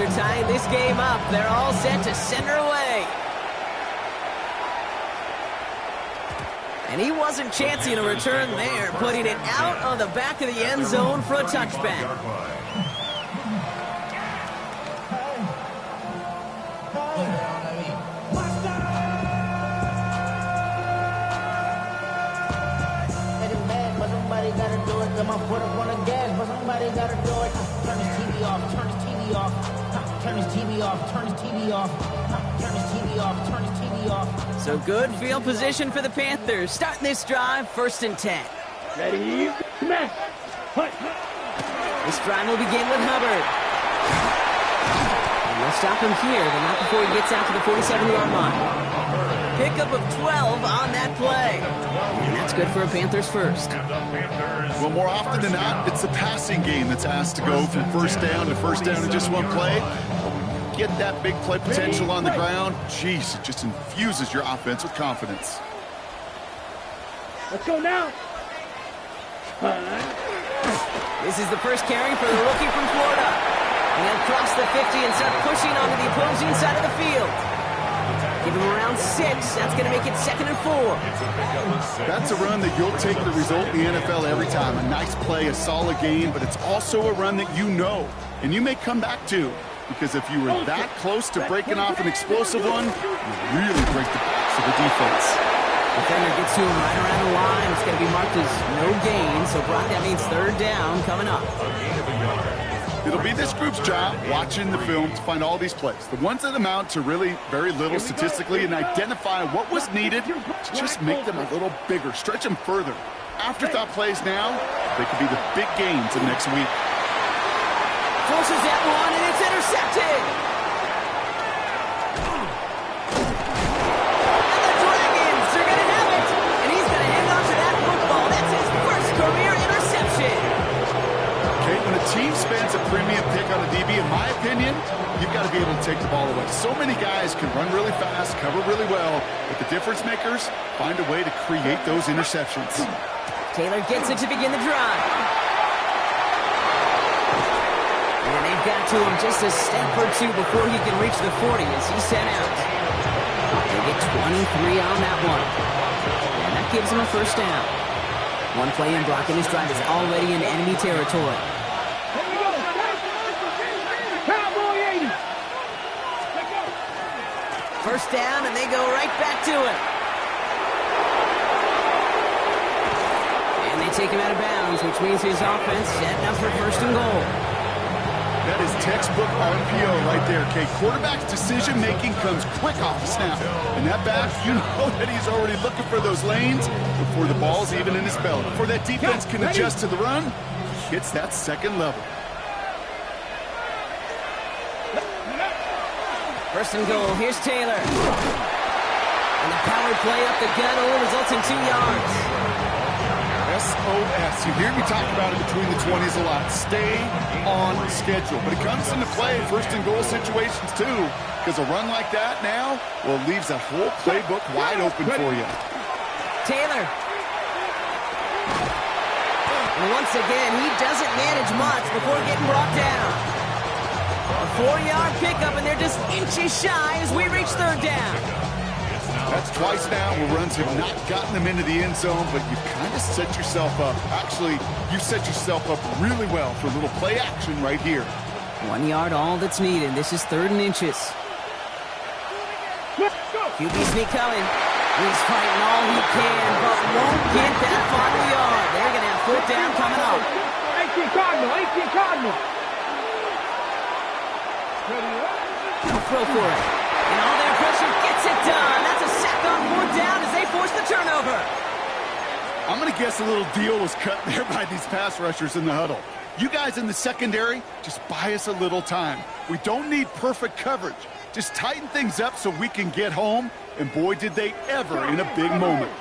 After tying this game up, they're all set to send her away. And he wasn't chancing a return there, putting it out on the back of the end zone for a touchback. My foot up on the gas, but somebody gotta do it. Turn his TV off, turn his TV off. Turn his TV off, turn his TV off. Turn his TV off, turn his TV off. So good field position for the Panthers. Starting this drive, 1st and 10. Ready, smash. Hut. This drive will begin with Hubbard. And they'll stop him here, but not before he gets out to the 47-yard line. Pickup of 12 on that play. And that's good for a Panthers first. Well, more often than not, it's the passing game that's asked to go from first down to first down in just one play. Get that big play potential on the ground. Jeez, it just infuses your offense with confidence. Let's go now. This is the first carry for the rookie from Florida. And he'll cross the 50 and start pushing onto the opposing side of the field. Give him around 6. That's going to make it 2nd and 4. That's a run that you'll take the result in the NFL every time. A nice play, a solid game, but it's also a run that you know and you may come back to. Because if you were that close to breaking off an explosive one, you really break the backs of the defense. Defender gets to him right around the line. It's going to be marked as no gain. So, Brock, that means 3rd down coming up. It'll be this group's job, watching the film, to find all these plays. The ones that amount to really very little statistically, and identify what was needed to just make them a little bigger, stretch them further. Afterthought plays now, they could be the big gains of next week. Forces that one, and it's intercepted. And the Dragons are going to have it. And he's going to hang on to that football. That's his first career interception. When a team spends a premium pick on a DB, in my opinion, you've got to be able to take the ball away. So many guys can run really fast, cover really well, but the difference makers find a way to create those interceptions. Taylor gets it to begin the drive. And they've got to him just a step or two before he can reach the 40 as he's sent out. They get 23 on that one. And that gives him a 1st down. One play in blocking his drive is already in enemy territory. First down, and they go right back to it. And they take him out of bounds, which means his offense setting up for 1st and goal. That is textbook RPO right there, Kate. Quarterback's decision-making comes quick off the snap. And that back, you know that he's already looking for those lanes before the ball's even in his belly. Before that defense can adjust to the run, he hits that 2nd level. 1st and goal. Here's Taylor. And the power play up the gut only results in 2 yards. SOS. You hear me talk about it between the 20s a lot. Stay on schedule. But it comes into play in 1st and goal situations too. Because a run like that now, well, leaves that whole playbook wide open for you. Taylor. And once again, he doesn't manage much before getting brought down. A 4-yard pickup, and they're just inches shy as we reach 3rd down. That's twice now where runs have not gotten them into the end zone, but you kind of set yourself up. Actually, you set yourself up really well for a little play action right here. 1 yard, all that's needed. This is 3rd and inches. QB sneak coming. He's fighting all he can, but won't get that final yard. They're going to have 4th down coming up. 18 Cardinal. Throw for it. And all their pressure gets it done. That's a sack on 4th down as they force the turnover. I'm going to guess a little deal was cut there by these pass rushers in the huddle. You guys in the secondary, just buy us a little time. We don't need perfect coverage. Just tighten things up so we can get home. And boy, did they ever in a big moment.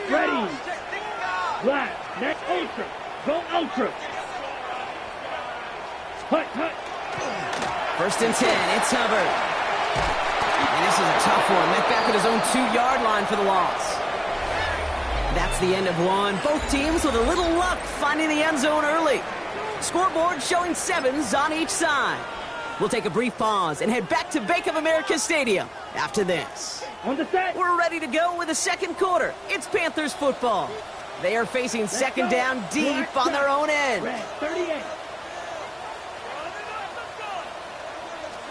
Ready. Left. Next ultra. Go ultra. Hut. 1st and 10. It's Hubbard. And this is a tough one. Met back at his own 2-yard line for the loss. That's the end of one. Both teams with a little luck finding the end zone early. Scoreboard showing 7s on each side. We'll take a brief pause and head back to Bank of America Stadium after this. On the set. We're ready to go with the second quarter. It's Panthers football. They are facing second down deep on their own end. Red 38.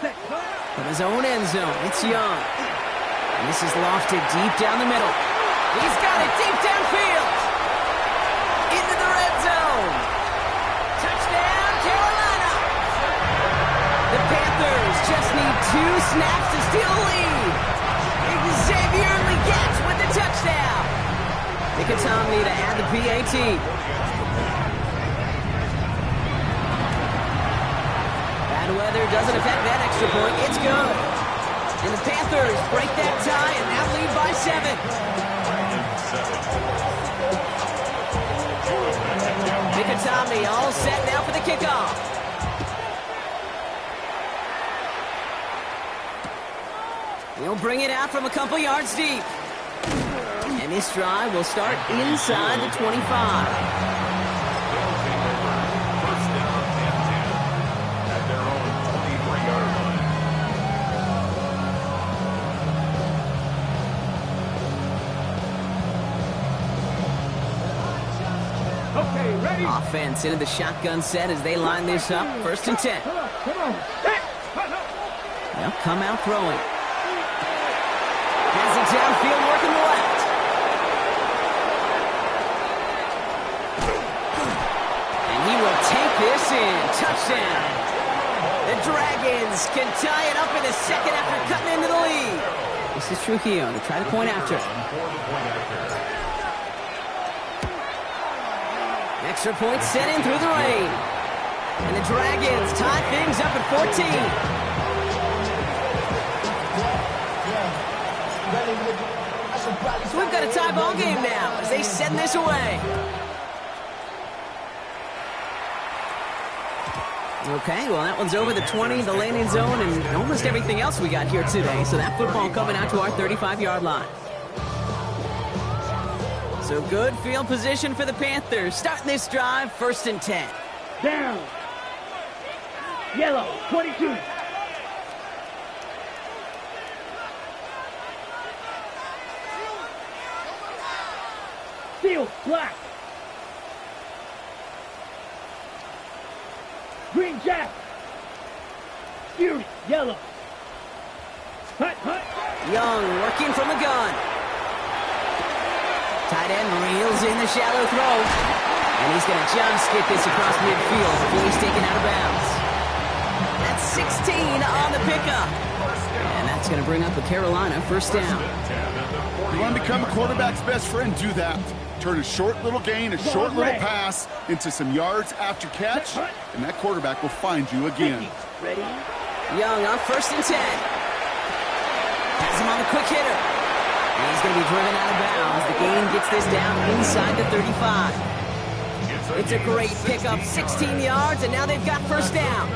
Set. From his own end zone, it's Young. And this is lofted deep down the middle. He's got it deep downfield. Into the red zone. Touchdown, Carolina. The Panthers just need 2 snaps to steal a lead. Xavier Legette with the touchdown. Nicotomney to add the PAT. Bad weather doesn't affect that extra point. It's good. And the Panthers break that tie and now lead by 7. Nicotomney all set now for the kickoff. He'll bring it out from a couple yards deep. And this drive will start inside the 25. Okay, ready. Offense into the shotgun set as they line this up. 1st and 10. Come on. Set. They'll come out throwing. Has it downfield working left. And he will take this in. Touchdown. The Dragons can tie it up in a second after cutting into the lead. This is Trujillo to try to point after. Extra point set in through the rain. And the Dragons tie things up at 14. So we've got a tie ball game now as they send this away. Okay, well, that one's over the 20, the landing zone, and almost everything else we got here today. So that football coming out to our 35-yard line. So good field position for the Panthers. Starting this drive, 1st and 10. Down. Yellow 22. Field black. Green jack. Fury yellow. Hut. Young working from the gun. Tight end reels in the shallow throw. And he's going to just get this across midfield before he's taken out of bounds. That's 16 on the pickup. And that's going to bring up a Carolina 1st down. You want to become a quarterback's best friend? Do that. Turn a short little gain, a short little pass into some yards after catch, and that quarterback will find you again. Ready? Young on 1st and 10. Has him on the quick hitter. And he's going to be driven out of bounds. The gain gets this down inside the 35. It's a great pickup, 16 yards, and now they've got 1st down.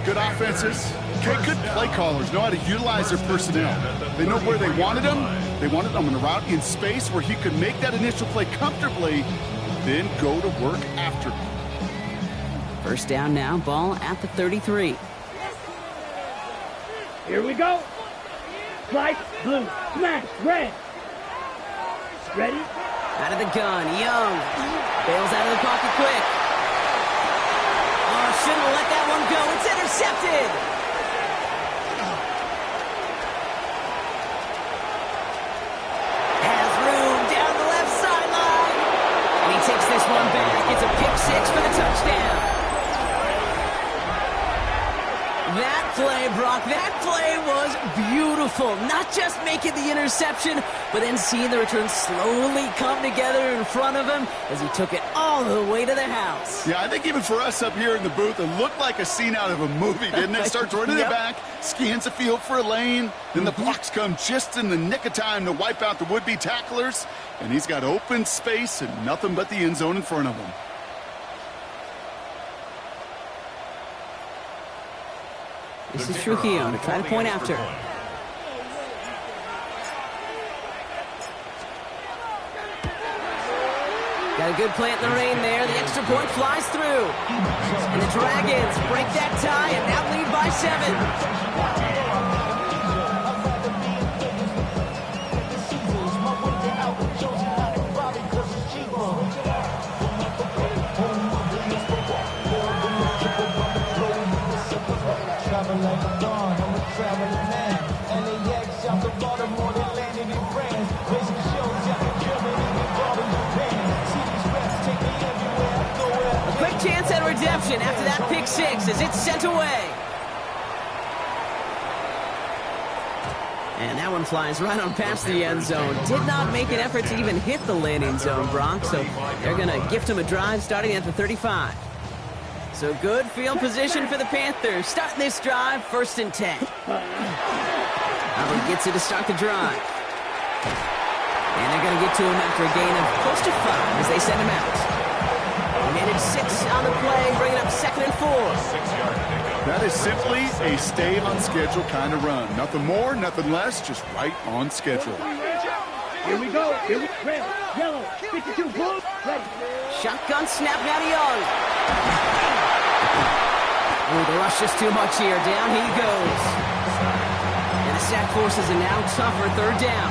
Good offenses. Okay, good play callers know how to utilize their personnel. They know where they wanted them. They wanted them on a route in space where he could make that initial play comfortably, then go to work after. 1st down now, ball at the 33. Here we go. Slice blue. Smash red. Ready? Out of the gun, Young. Bails out of the pocket quick. Oh, shouldn't have let that one go. It's intercepted. Has room down the left sideline. And he takes this one back. It's a pick 6 for the touchdown. That play, Brock, that play was beautiful. Not just making the interception, but then seeing the return slowly come together in front of him as he took it all the way to the house. Yeah, I think even for us up here in the booth, it looked like a scene out of a movie, didn't it? Starts running it back, scans the field for a lane, then the blocks come just in the nick of time to wipe out the would-be tacklers, and he's got open space and nothing but the end zone in front of him. This is Trujillo to try to point after. Got a good plant in the rain there. The extra point flies through. And the Dragons break that tie and now lead by by 7. A quick chance at redemption after that pick six as it's sent away. And that one flies right on past the end zone. Did not make an effort to even hit the landing zone, Bronx, so they're going to gift him a drive starting at the 35. So good field position for the Panthers. Starting this drive, 1st and 10. Hubbard gets it to start the drive. And they're going to get to him after a gain of close to 5 as they send him out. Managed 6 on the play, bringing up 2nd and 4. That is simply a stay on schedule kind of run. Nothing more, nothing less, just right on schedule. Here we go. Here we red, yellow, 52 blue, ready. Shotgun snap now to Young. Oh, they rush just too much here. Down he goes. And the sack forces a now tougher 3rd down.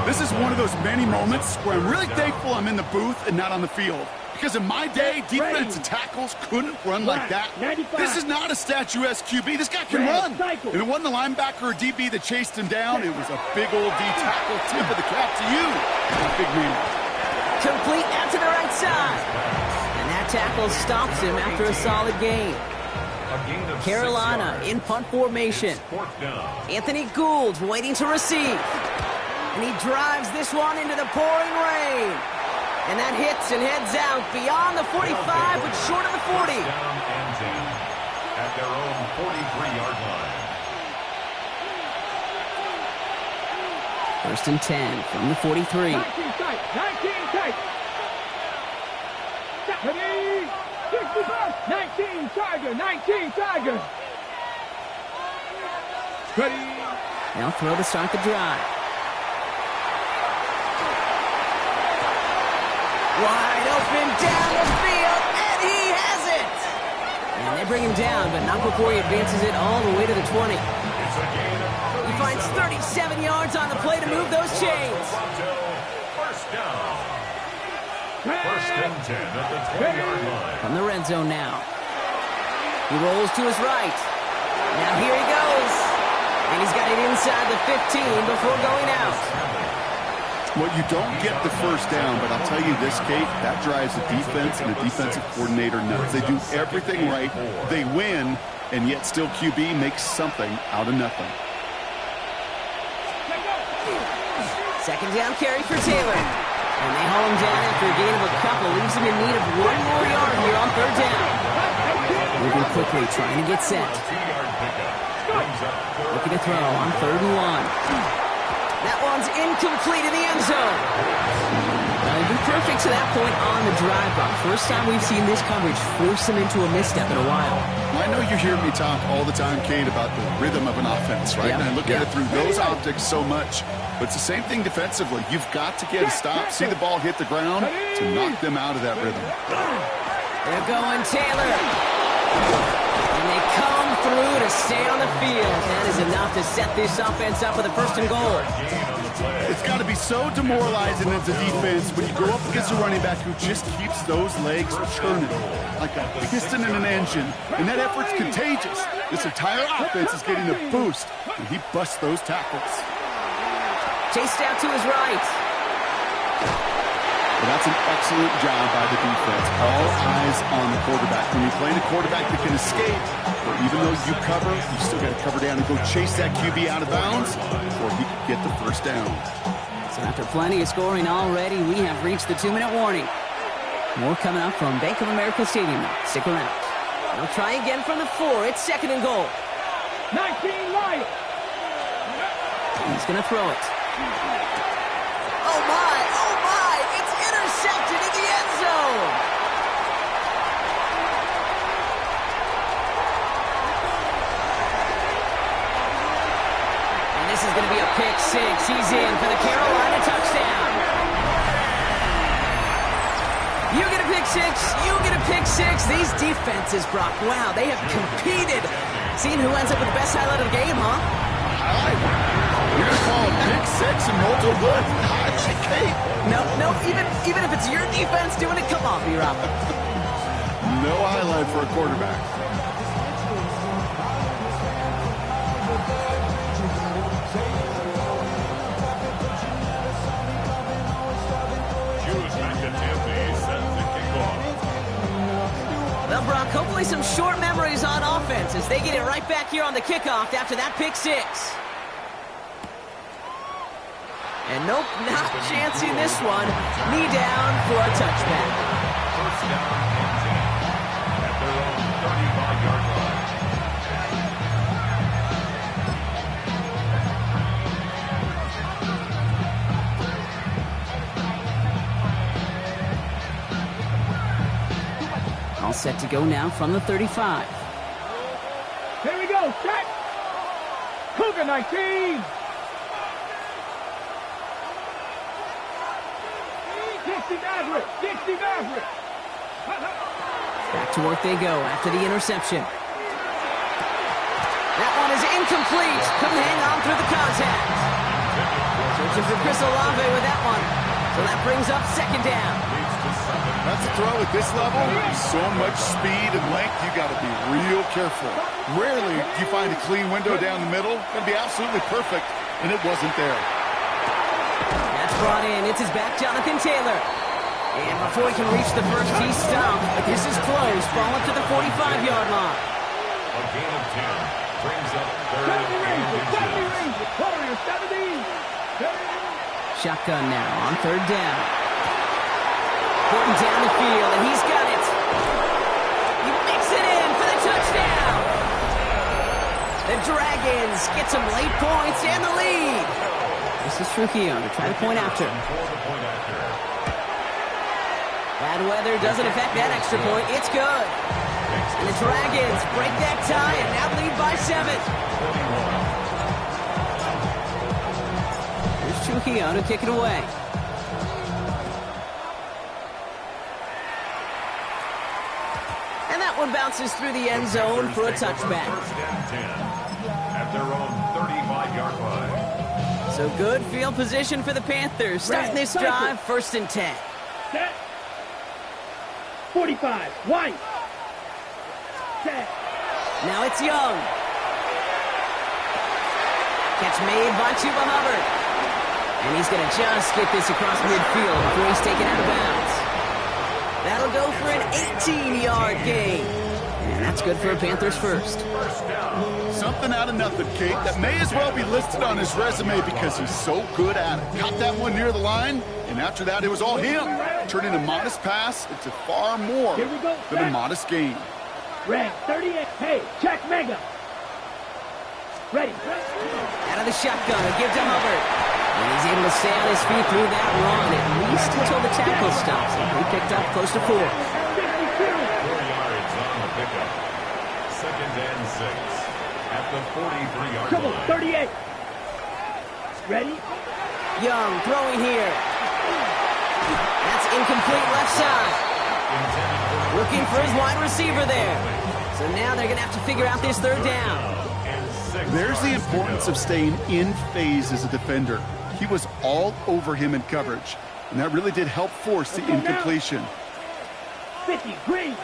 This is one of those many moments where I'm really thankful I'm in the booth and not on the field. Because in my day, defensive tackles couldn't run like that. This is not a statuesque QB. This guy can run. And it wasn't a linebacker or DB that chased him down. It was a big old D tackle. Tip of the cap to you, big man. Complete out to the right side. And that tackle stops him after a solid gain. Carolina in punt formation. Anthony Gould waiting to receive. And he drives this one into the pouring rain. And that hits and heads out beyond the 45, but short of the 40. Down and 10 at their own 43-yard line. 1st and 10 from the 43. 19 tight, 19 tight. Ready, 65, 19 Tiger, 19 Tiger. Ready. Now throw to start the drive. Wide open down the field, and he has it! And they bring him down, but not before he advances it all the way to the 20. He finds 37 yards on the play to move those chains. First down. 1st and 10 at the 20-yard line. From the red zone now. He rolls to his right. Now here he goes. And he's got it inside the 15 before going out. Well, you don't get the 1st down, but I'll tell you this, Kate, that drives the defense and the defensive coordinator nuts. They do everything right. They win, and yet still QB makes something out of nothing. 2nd down carry for Taylor. And they haul him down after a gain of a couple. Leaves him in need of 1 more yard here on 3rd down. Moving quickly, trying to get set. Looking to throw on 3rd and 1. That one's incomplete in the end zone. He'll be perfect to that point on the drive, but first time we've seen this coverage force him into a misstep in a while. Well, I know you hear me talk all the time, Kate, about the rhythm of an offense, right? Yep. And I look at it through those optics so much. But it's the same thing defensively. You've got to get a stop, see the ball hit the ground to knock them out of that rhythm. They're going Taylor. And they come through to stay on the field. That is enough to set this offense up with a 1st and goal. It's got to be so demoralizing as a defense when you go up against a running back who just keeps those legs churning like a piston in an engine. And that effort's contagious. This entire offense is getting a boost, and he busts those tackles. Chased out to his right. Well, that's an excellent job by the defense. All eyes on the quarterback. When you're playing a quarterback that can escape, or even though you cover, you still got to cover down and go chase that QB out of bounds before he can get the 1st down. So after plenty of scoring already, we have reached the 2-minute warning. More coming up from Bank of America Stadium. Stick around. They'll try again from the 4. It's 2nd and goal. 19 right. He's going to throw it. Oh my! It's intercepted in the end zone! And this is going to be a pick 6. He's in for the Carolina touchdown. You get a pick six. You get a pick six. These defenses, Brock, wow, they have competed. Seeing who ends up with the best highlight of the game, huh? Highlight? You're going to call a pick six and multiple good highlight, Kate? No, even if it's your defense doing it, come on, B-Rob. No highlight for a quarterback. Well, Brock, hopefully some short memories on offense as they get it right back here on the kickoff after that pick six. And nope, not chancing this one. Knee down for a touchback. First down and 10 at their own 35-yard line. All set to go now from the 35. Here we go, set! Cougar 19! Dixie Maverick! Back to work they go after the interception. That one is incomplete. Couldn't hang on through the contact. Searching for Chris Olave with that one. So that brings up second down. That's a throw at this level. So much speed and length, you got to be real careful. Rarely do you find a clean window down the middle. It'd be absolutely perfect, and it wasn't there. That's brought in. It's his back, Jonathan Taylor. And before he can reach the first, he's stopped. But this is close. Ball up to the 45-yard line. A gain of 10 brings up third and inches. Warriors 70! Shotgun now on third down. Porting down the field, and he's got it. He makes it in for the touchdown. The Dragons get some late points and the lead. This is Trujillo to try to point after. Bad weather doesn't affect that extra point. It's good. And the Dragons break that tie and now lead by 7. Here's Trujillo to kick it away. And that one bounces through the end zone for a touchback. First and 10 at their own 35-yard line. So good field position for the Panthers. Starting this drive, first and 10. Set! 45, White! Set! Now it's Young. Catch made by Chuba Hubbard. And he's going to just get this across midfield before he's taken out of bounds. That'll go for an 18-yard gain. And that's good for a Panthers first. Something out of nothing, Kate. That may as well be listed on his resume because he's so good at it. Caught that one near the line, and after that, it was all him. Turning a modest pass into far more than a modest gain. Red 38, hey, check Mega! Ready. Out of the shotgun, a give to Hubbard. And he's able to stay on his feet through that run, at least until the tackle stops him. He picked up close to 4. 4 yards on the pickup. Second and 6 at the 43-yard Come on, line. 38. Ready? Young throwing here. That's incomplete left side. Looking for his wide receiver there. So now they're going to have to figure out this third down. There's the importance of staying in phase as a defender. He was all over him in coverage, and that really did help force the incompletion. 50, green.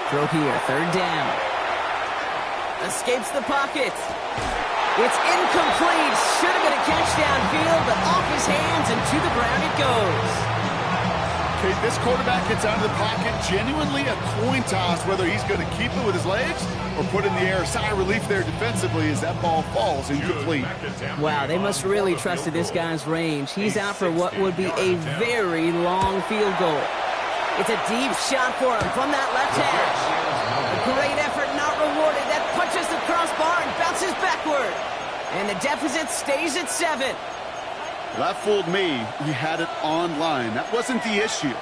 Throw here, third down. Escapes the pocket. It's incomplete. Should have been a catch downfield, but off his hands and to the ground it goes. Okay, this quarterback gets out of the pocket, genuinely a coin toss whether he's going to keep it with his legs or put it in the air. Sigh of relief there defensively as that ball falls incomplete. Wow, they must really trusted this guy's range. He's out for what would be a very long field goal. It's a deep shot for him from that left hash. A great effort not rewarded. That punches the crossbar and bounces backward. And the deficit stays at 7. That fooled me. He had it on line. That wasn't the issue.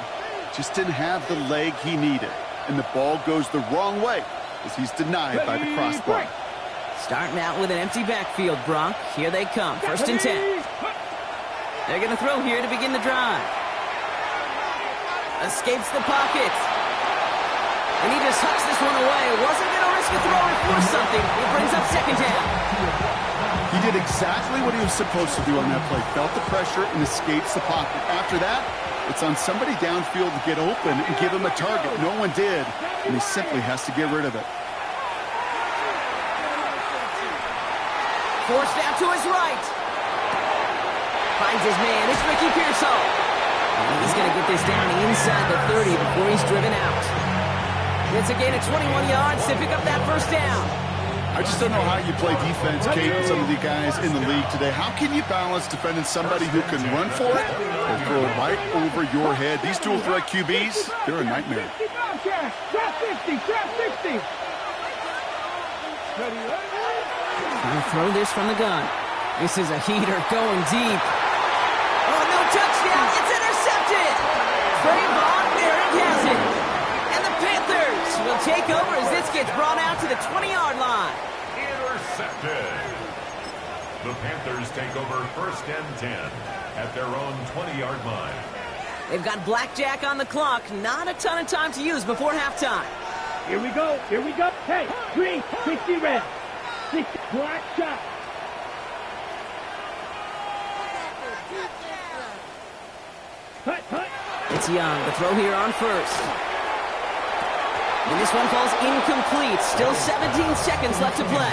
Just didn't have the leg he needed. And the ball goes the wrong way as he's denied by the crossbar. Starting out with an empty backfield, Brock. Here they come. First and 10. They're going to throw here to begin the drive. Escapes the pocket. And he just hucks this one away. Wasn't going to risk a throw or force something. It brings up second down. He did exactly what he was supposed to do on that play. Felt the pressure and escapes the pocket. After that, it's on somebody downfield to get open and give him a target. No one did, and he simply has to get rid of it. Forced out to his right. Finds his man. It's Ricky Pearsall. And he's going to get this down inside the 30 before he's driven out. It's a gain of 21 yards to pick up that first down. I just don't know how you play defense, Kate, with some of the guys in the league today. How can you balance defending somebody who can run for it or throw it right over your head? These dual threat QBs, they're a nightmare. Trap 60, trap 60. Trying to throw this from the gun. This is a heater going deep. Oh, no touchdown. It's intercepted. Trayvon Merrick has it. And the Panthers will take over as this gets brought out to the 20-yard line. Intercepted. The Panthers take over first and 10 at their own 20-yard line. They've got blackjack on the clock. Not a ton of time to use before halftime. Here we go. Here we go. Hey, green, 60 red. 60 black shot. Hut, hut. It's Young. The throw here on first. And this one falls incomplete. Still 17 seconds left to play.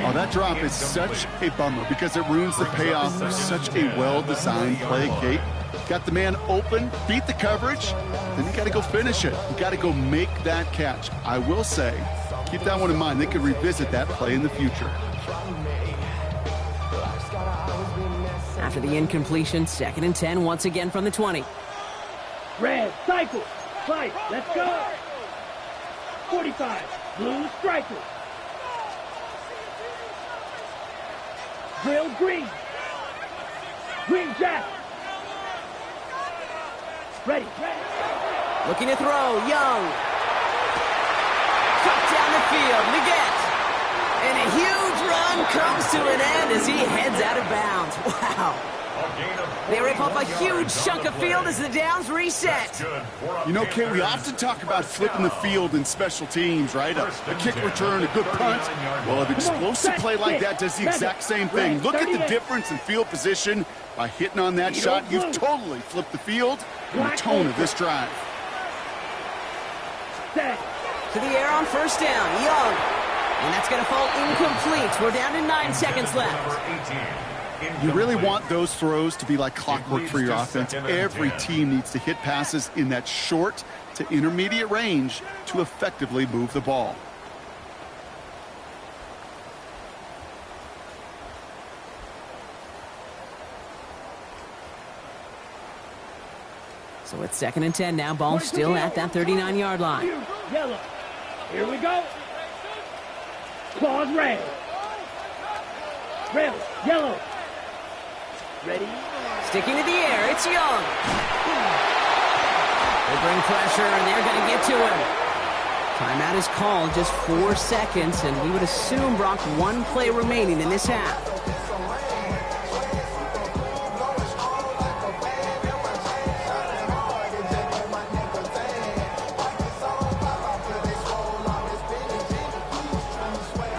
Oh, that drop is such a bummer because it ruins the payoff of such a well-designed play, Kate. Got the man open, beat the coverage, then you got to go finish it. You got to go make that catch. I will say, keep that one in mind. They could revisit that play in the future. After the incompletion, 2nd and 10 once again from the 20. Red, cycle, fight, let's go. 45, blue striker. Drill green. Green jack. Ready, ready. Looking to throw, Young. Cut down the field, Leggett. And a huge run comes to an end as he heads out of bounds. Wow. They rip off a huge chunk of field as the downs reset. You know, Kate, we often talk about flipping the field in special teams, right? A kick return, a good punt. Well, an explosive play like that does the exact same thing. Look at the difference in field position. By hitting on that shot, you've totally flipped the field and the tone of this drive. To the air on first down, Young. And that's going to fall incomplete. We're down to 9 seconds left. You really want those throws to be like clockwork for your offense. Every team needs to hit passes in that short to intermediate range to effectively move the ball. So it's 2nd and 10 now. Ball still at that 39-yard line. Yellow. Here we go. Claws red. Red, yellow. Ready? Sticking to the air, it's Young. They bring pressure, and they're going to get to him. Timeout is called, just 4 seconds, and we would assume, Brock, 1 play remaining in this half.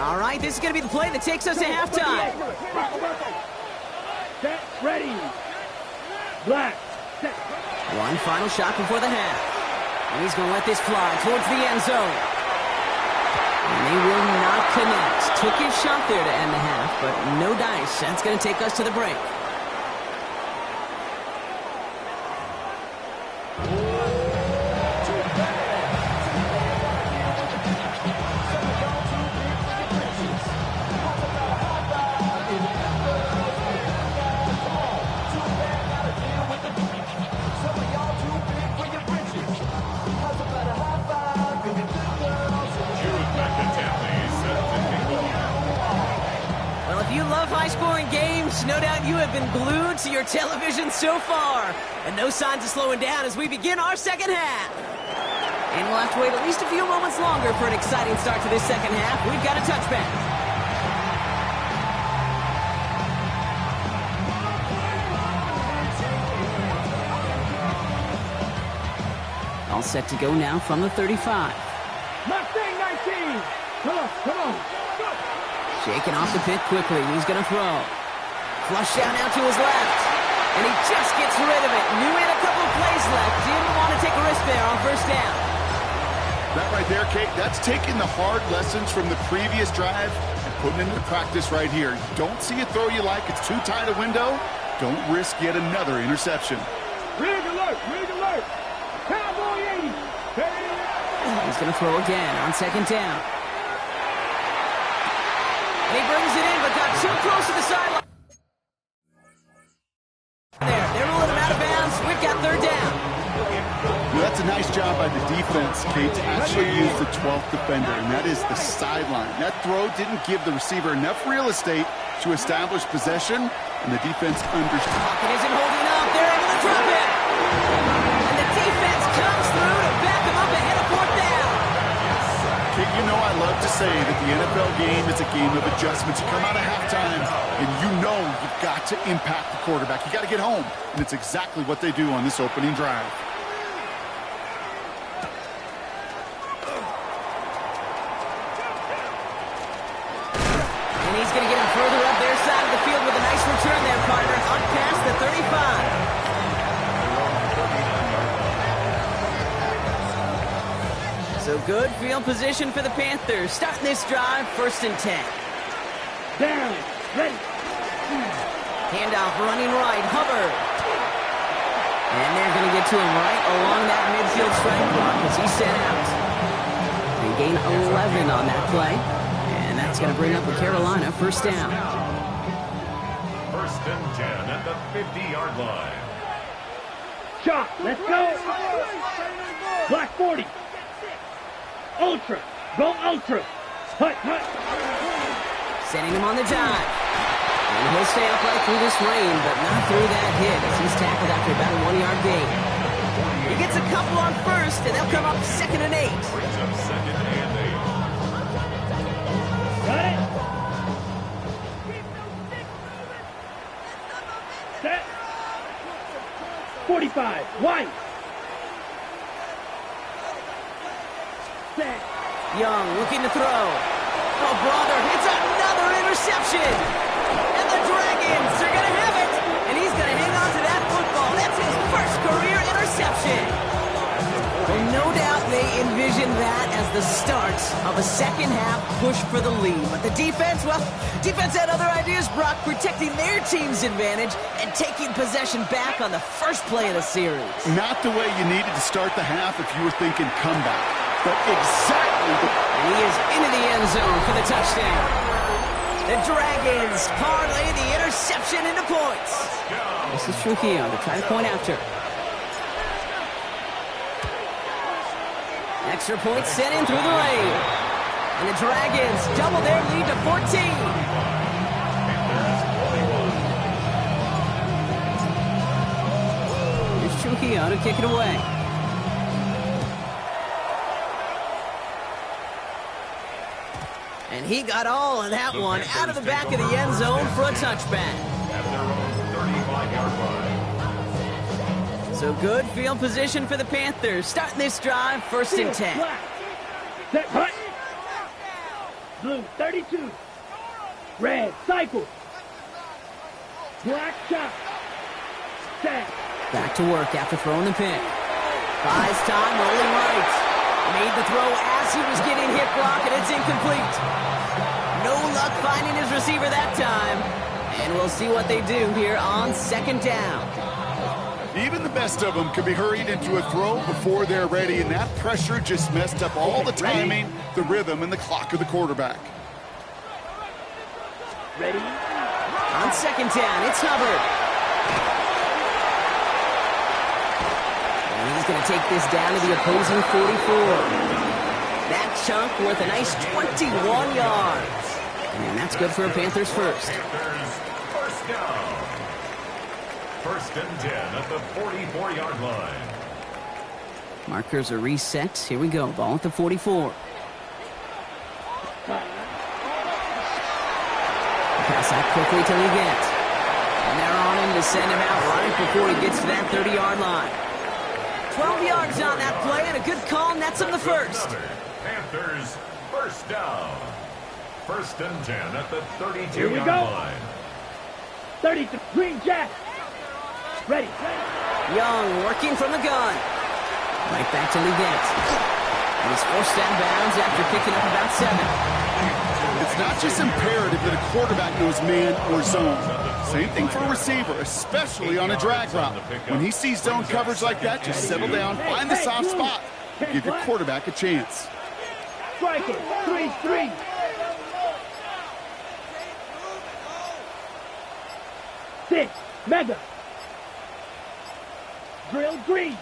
All right, this is going to be the play that takes us to halftime. Set, ready. Black, set. One final shot before the half. And he's going to let this fly towards the end zone. And they will not connect. Took his shot there to end the half, but no dice. That's going to take us to the break. High-scoring games, no doubt you have been glued to your television so far. And no signs of slowing down as we begin our second half. And we'll have to wait at least a few moments longer for an exciting start to this second half. We've got a touchback. All set to go now from the 35. Mustang 19. Come on, come on. Go. Shaking off the pit quickly. He's going to throw. Flush down out to his left. And he just gets rid of it. Knew he had a couple of plays left. Didn't want to take a risk there on first down. That right there, Kate, that's taking the hard lessons from the previous drive and putting it into practice right here. You don't see a throw you like. It's too tight a window. Don't risk yet another interception. Rig alert, rig alert. Cowboy 80. He's going to throw again on second down. And he brings it in, but got too close to the sideline. They're rolling him out of bounds. We've got third down. Well, that's a nice job by the defense, Kate, to actually use the 12th defender, and that is the sideline. That throw didn't give the receiver enough real estate to establish possession, and the defense understood. Pocket isn't holding up. They're able to drop it. And the defense comes through to back him up ahead of fourth down. Kate, you know I love to say that the NFL game is a game of adjustments. You come out of halftime, and you know you've got to impact the quarterback. You got to get home, and it's exactly what they do on this opening drive. And he's going to get him further up their side of the field with a nice return there, partner. On past the 35. So good field position for the Panthers. Starting this drive, 1st and 10. Down, ready. Handoff running right, Hubbard. And they're going to get to him right along that midfield strike block as he's sent out. They gain 11 on that play. And that's going to bring up a Carolina first down. 1st and 10 at the 50-yard line. Shot, let's go. Black 40. Ultra, go ultra. Hut, hut. Sending him on the dive. And he'll stay upright through this rain, but not through that hit as he's tackled after about a 1-yard gain. He gets a couple on first, and they'll come up 2nd and 8. Brings up 2nd and 8. Got it. Set. 45, white. Set. Young looking to throw. Oh, brother, it's another interception. And the Dragons are going to have it. And he's going to hang on to that football. That's his first career interception. Well, no doubt they envisioned that as the start of a second-half push for the lead. But the defense, well, defense had other ideas, Brock, protecting their team's advantage and taking possession back on the first play of the series. Not the way you needed to start the half if you were thinking comeback, but exactly the... And he is into the end zone for the touchdown. The Dragons parlay the interception into points. This is Trujillo to try to point after. Extra point sent in through the lane. And the Dragons double their lead to 14. Here's Trujillo to kick it away. And he got all of that one out of the back of the end zone for a touchback. At their own 35-yard line. So good field position for the Panthers. Starting this drive, 1st and 10. Black. Set, hut. Blue, 32. Red, cycle. Black shot. Set. Back to work after throwing the pick. Buys time, rolling right. Made the throw as he was getting hit block, and it's incomplete. No luck finding his receiver that time. And we'll see what they do here on 2nd down. Even the best of them could be hurried into a throw before they're ready, and that pressure just messed up all the timing, the rhythm, and the clock of the quarterback. Ready? On 2nd down, it's Hubbard. And he's going to take this down to the opposing 44. That chunk worth a nice 21 yards. And that's good for a Panthers first. Panthers first down. 1st and 10 at the 44-yard line. Markers are reset. Here we go. Ball at the 44. Pass out quickly till he gets. And they're on him to send him out right before he gets to that 30-yard line. 12 yards on that play, and a good call nets him the first. Panthers first down. 1st and 10 at the 32-yard line. 30 green jack. Ready. Young working from the gun. Right back to Leggett. He's forced out of bounds after picking up about 7. It's not just imperative that a quarterback knows man or zone. Same thing for a receiver, especially on a drag route. When he sees zone coverage like that, just settle down, find the soft spot, give your quarterback a chance. Striker, 3-3. Six, mega. Drill green.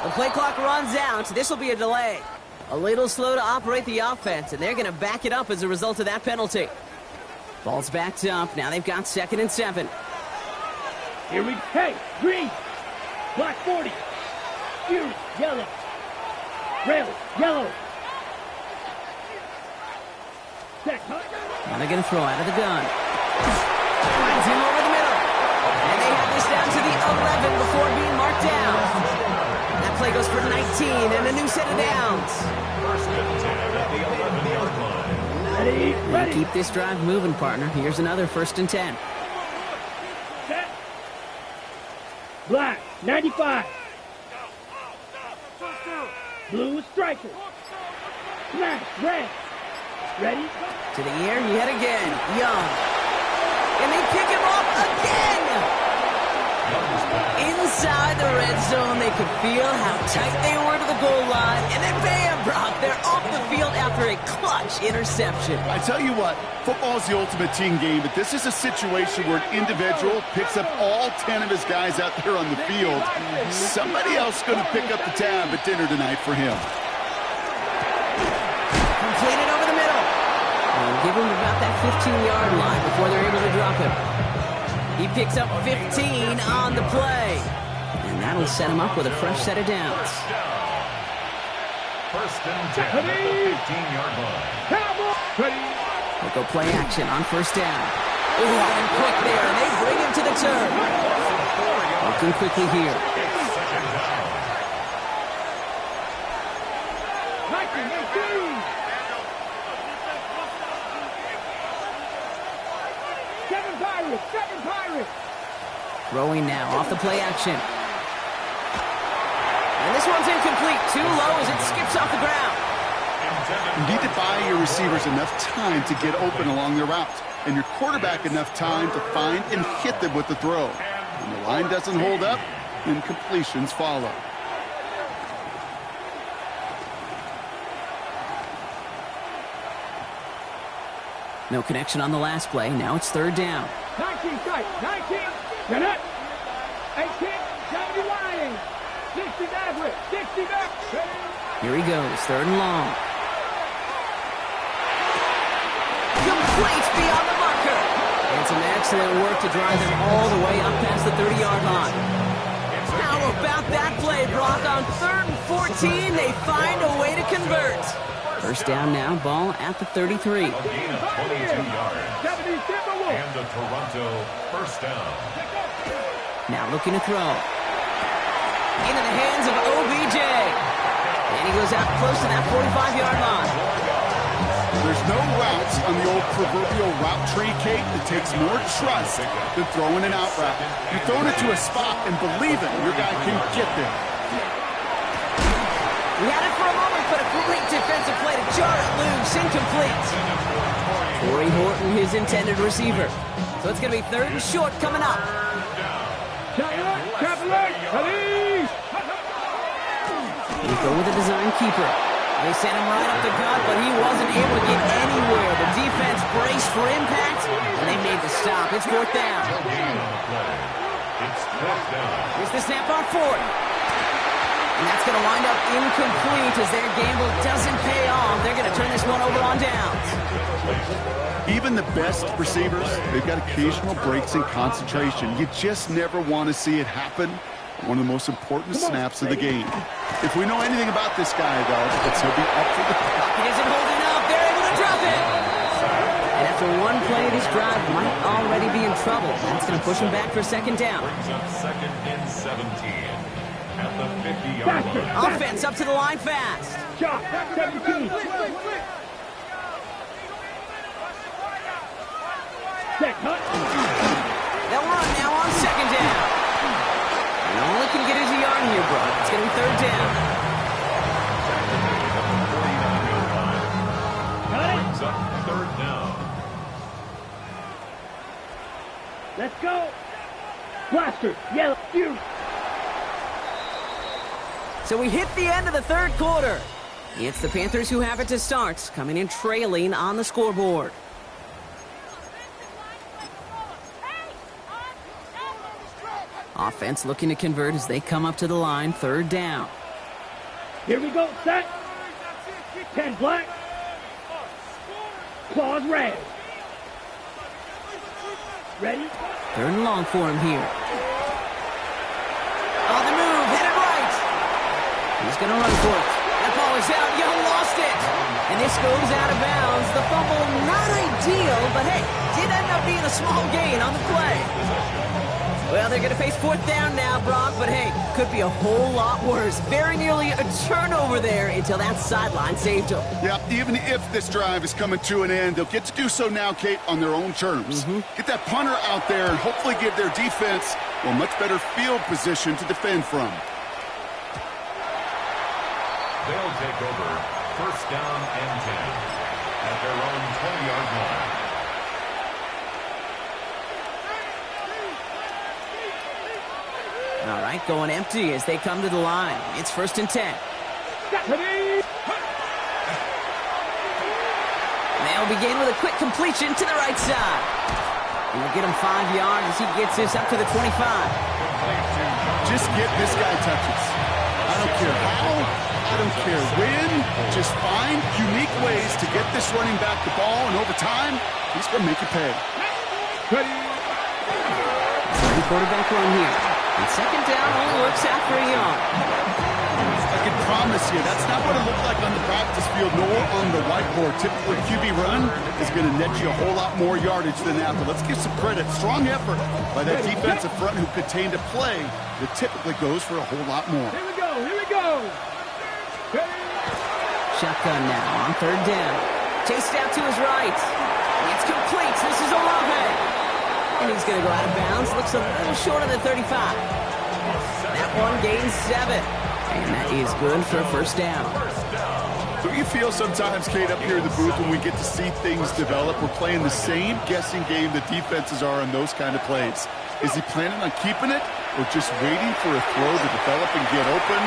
The play clock runs out. This will be a delay. A little slow to operate the offense, and they're going to back it up as a result of that penalty. Ball's backed up. Now they've got 2nd and 7. Here we go. Hey, green. Black 40. Fury, yellow. Red, yellow. Set, Now they're going to throw out of the gun. Finds him over the middle. And they have this down to the 11 before being marked down. That play goes for 19 and a new set of downs. 1st and 10 at the 11-yard line. ready. Keep this drive moving, partner. Here's another 1st and 10. Set. Black, 95. Blue striker. Smash, red. Ready? To the air yet again. Young. And they pick him off again. Inside the red zone, they could feel how tight they were to the goal line. And then bam, Brock, they're off the field after a clutch interception. I tell you what, football is the ultimate team game, but this is a situation where an individual picks up all 10 of his guys out there on the field. Somebody else going to pick up the tab at dinner tonight for him. Completed over the middle. And give him about that 15-yard line before they're able to drop him. He picks up 15 on the play. And that'll set him up with a fresh set of downs. 1st and 10 at the 15-yard line. They'll go play action on 1st down. Oh, and quick there, and they bring him to the turn. Looking quickly here. Second Pirates. Throwing now off the play action. And this one's incomplete. Too low as it skips off the ground. You need to buy your receivers enough time to get open along their route, and your quarterback enough time to find and hit them with the throw. When the line doesn't hold up, then completions follow. No connection on the last play. Now it's 3rd down. 19 strike. 19. Get it. 18. 70 line. 60 average. 60 back. Here he goes. 3rd and long. Complete beyond the marker. And some excellent work to drive them all the way up past the 30-yard line. How about that play, Brock? On 3rd and 14, they find a way to convert. 1st down now, ball at the 33. A gain of 22 yards. And the Toronto 1st down. Now looking to throw. Into the hands of OBJ. And he goes out close to that 45-yard line. There's no routes on the old proverbial route tree, Kate, that takes more trust than throwing an out route. You're throwing it to a spot and believing your guy can get there. We had it for a moment, but a great defensive play to jar it loose. Incomplete. Corey Horton, his intended receiver. So it's going to be 3rd and short coming up. They go with a design keeper. They sent him right up the gut, but he wasn't able to get anywhere. The defense braced for impact, and they made the stop. It's 4th down. It's 4th down. Here's the snap on 4th. And that's going to wind up incomplete as their gamble doesn't pay off. They're going to turn this one over on downs. Even the best receivers, they've got occasional breaks in concentration. You just never want to see it happen. One of the most important snaps of the game. If we know anything about this guy, though, it's he'll be up for the... He isn't holding up. They're able to drop it. And after one play, this drive might already be in trouble. That's going to push him back for second down. Brings up second and 17 at the 50-yard line. Offense up to the line fast. Chop, 17. Set, cut. They'll run now on second down. And all he can get is a yard here, bro. It's going to be third down. Brings up third down. Let's go. Blaster, yellow, you. So we hit the end of the third quarter. It's the Panthers who have it to start, coming in trailing on the scoreboard. Offense looking to convert as they come up to the line, third down. Here we go, set. 10 black. Claws red. Ready? Third and long for him here. On the move, headed right. He's going to run for it. That ball is out. Young lost it. And this goes out of bounds. The fumble, not ideal, but hey, did end up being a small gain on the play. Well, they're going to face fourth down now, Brock, but hey, could be a whole lot worse. Very nearly a turnover there until that sideline saved them. Yeah, even if this drive is coming to an end, they'll get to do so now, Kate, on their own terms. Get that punter out there and hopefully give their defense a much better field position to defend from. They'll take over first down and 10 at their own 20-yard line. All right, going empty as they come to the line. It's first and 10. They'll begin with a quick completion to the right side. And we'll get him 5 yards as he gets this up to the 25. Just get this guy touches. I don't care how, I don't care when. Just find unique ways to get this running back the ball, and over time, he's going to make you pay. Quarterback run here. And second down only works out for a yard. I can promise you, that's not what it looked like on the practice field nor on the whiteboard. Typically, QB run is going to net you a whole lot more yardage than that. But let's give some credit. Strong effort by that defensive front who contained a play that typically goes for a whole lot more. Here we go, here we go. Shotgun now on third down. Chased out to his right. It's complete. This is Olave. And he's going to go out of bounds. Looks a little short of the 35. That one gains 7. And that is good for a first down. Don't you feel sometimes, Kate, up here in the booth when we get to see things develop, we're playing the same guessing game the defenses are on those kind of plays? Is he planning on keeping it or just waiting for a throw to develop and get open?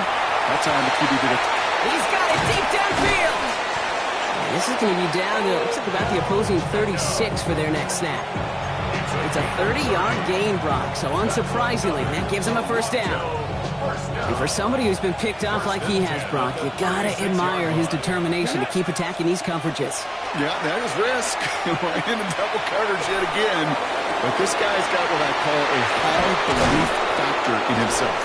That's how the QB did it. He's got it deep downfield. And this is going to be down to, looks like about the opposing 36 for their next snap. It's a 30-yard gain, Brock, so unsurprisingly, that gives him a first down. And for somebody who's been picked off like he has, Brock, you gotta admire his determination to keep attacking these coverages. Yeah, that is risk. In a double coverage yet again. But this guy's got what I call a high belief factor in himself.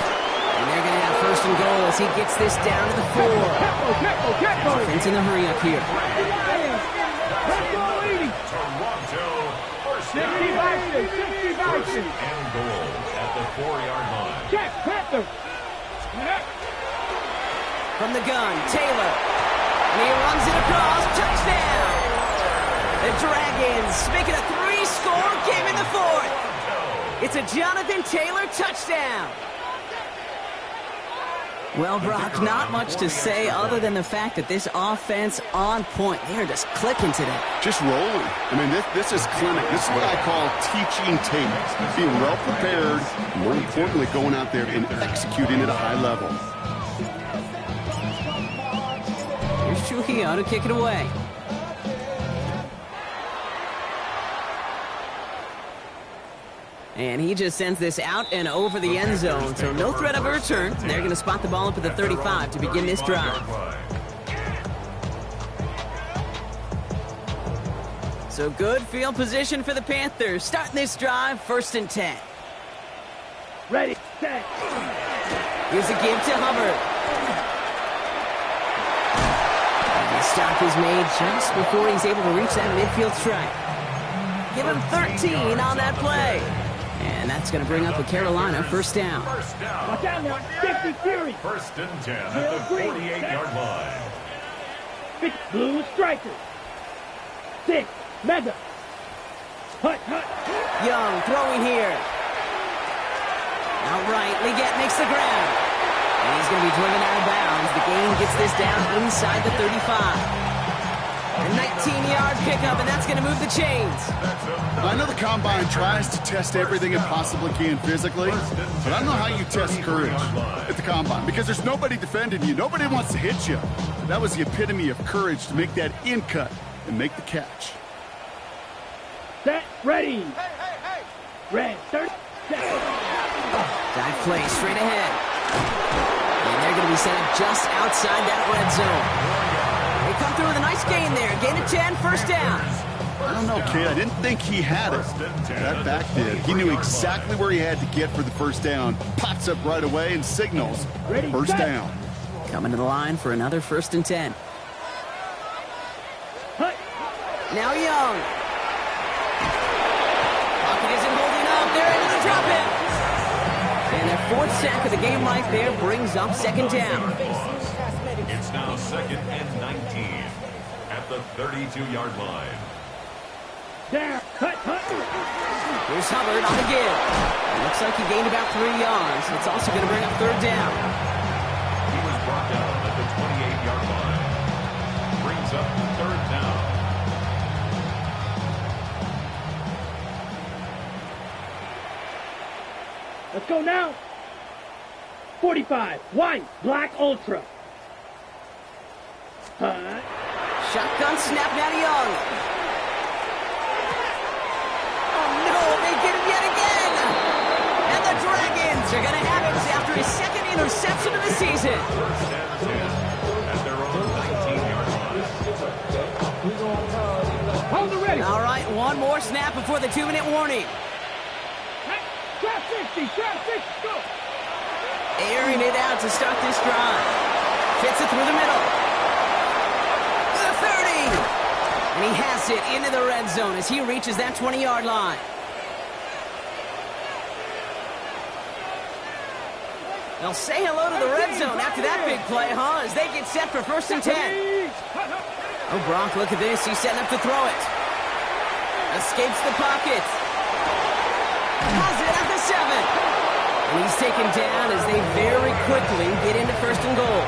And they're gonna have first and goal as he gets this down to the 4. Offense in the hurry up here. Toronto, 60 and goal at the 4-yard line. Check, Panther. From the gun, Taylor. And he runs it across. Touchdown! The Dragons make it a 3-score game in the 4th. It's a Jonathan Taylor touchdown. Well, Brock, not much to say other than the fact that this offense on point. They are just clicking today. Just rolling. I mean, this is clinic. This is what I call teaching tape. Being well prepared, and more importantly, going out there and executing at a high level. Here's Trujillo to kick it away. And he just sends this out and over the end zone. So no threat of a return. They're going to spot the ball up at the 35 to begin this drive. So good field position for the Panthers. Starting this drive, first and 10. Ready, set. Here's a give to Hubbard. And he stopped stop is made just before he's able to reach that midfield strike. Give him 13 on that play. And that's going to bring up a Carolina first down. Watch out now. 50 Fury. First and 10 at the 48-yard line. 6 Blue Strikers. 6 Mega. Hut. Young throwing here. Outright, Leggett makes the ground. And he's going to be driven out of bounds. The gain gets this down inside the 35. A 19-yard pickup, and that's going to move the chains. I know the Combine tries to test everything it possibly can physically, but I don't know how you test courage at the Combine because there's nobody defending you. Nobody wants to hit you. That was the epitome of courage to make that in cut and make the catch. Set. Ready. Red. 30 seconds. Dive play straight ahead. And they're going to be set up just outside that red zone. They come through with a nice gain there. Gain of 10, first down. I don't know, kid. I didn't think he had it. That back did. He knew exactly where he had to get for the first down. Pops up right away and signals first down. Coming to the line for another first and 10. Now Young. Pocket isn't holding up. They're able to drop it. And their fourth sack of the game right there brings up second down. It's now second and 19 at the 32-yard line. There. Hut. Here's Hubbard on the give. Looks like he gained about 3 yards. It's also going to bring up third down. He was brought down at the 28-yard line. Brings up third down. Let's go now. 45. White. Black Ultra. Shotgun snap now to Young. Oh no, they get him yet again. And the Dragons are going to have it after his second interception of the season. First and 10 at their own 19-yard line. Hold it ready. All right, one more snap before the 2-minute warning. Trap 60. Go. Airing it out to start this drive. Fits it through the middle. The 30. And he has it into the red zone as he reaches that 20-yard line. They'll say hello to the red zone after that big play, huh? As they get set for first and 10. Oh, Brock, look at this. He's setting up to throw it. Escapes the pocket. Has it at the 7. And he's taken down as they very quickly get into first and goal.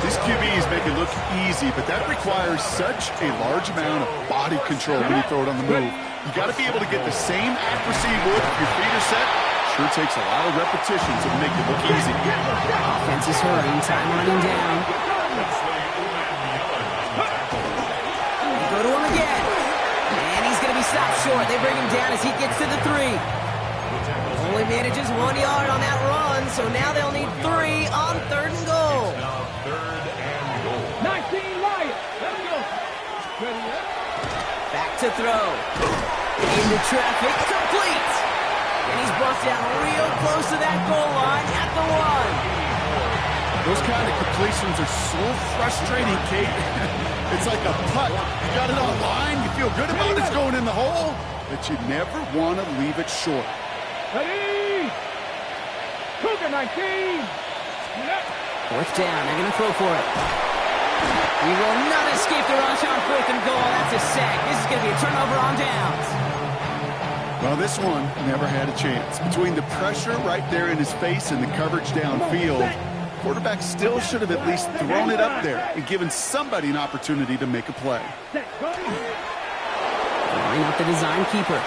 These QBs make it look easy, but that requires such a large amount of body control when you throw it on the move. You got to be able to get the same accuracy you would if your feet are set. Sure takes a lot of repetitions to make it look easy. Offense is hurrying, time running down. They go to him again. And he's going to be stopped short. They bring him down as he gets to the 3. Only manages 1 yard on that run, so now they'll need 3 on third and goal. Now third and goal. 19 Lions. Let's go. Back to throw. Into traffic, complete. And he's brought down real close to that goal line at the 1. Those kind of completions are so frustrating, Kate. It's like a putt. You got it on line, you feel good about it's going in the hole, but you never want to leave it short. Ready. Cougar 19. Fourth down, they're going to throw for it. He will not escape the rush on fourth and goal. That's a sack. This is going to be a turnover on downs. Well, this one never had a chance. Between the pressure right there in his face and the coverage downfield, quarterback still should have at least thrown it up there and given somebody an opportunity to make a play. Line up the design keeper.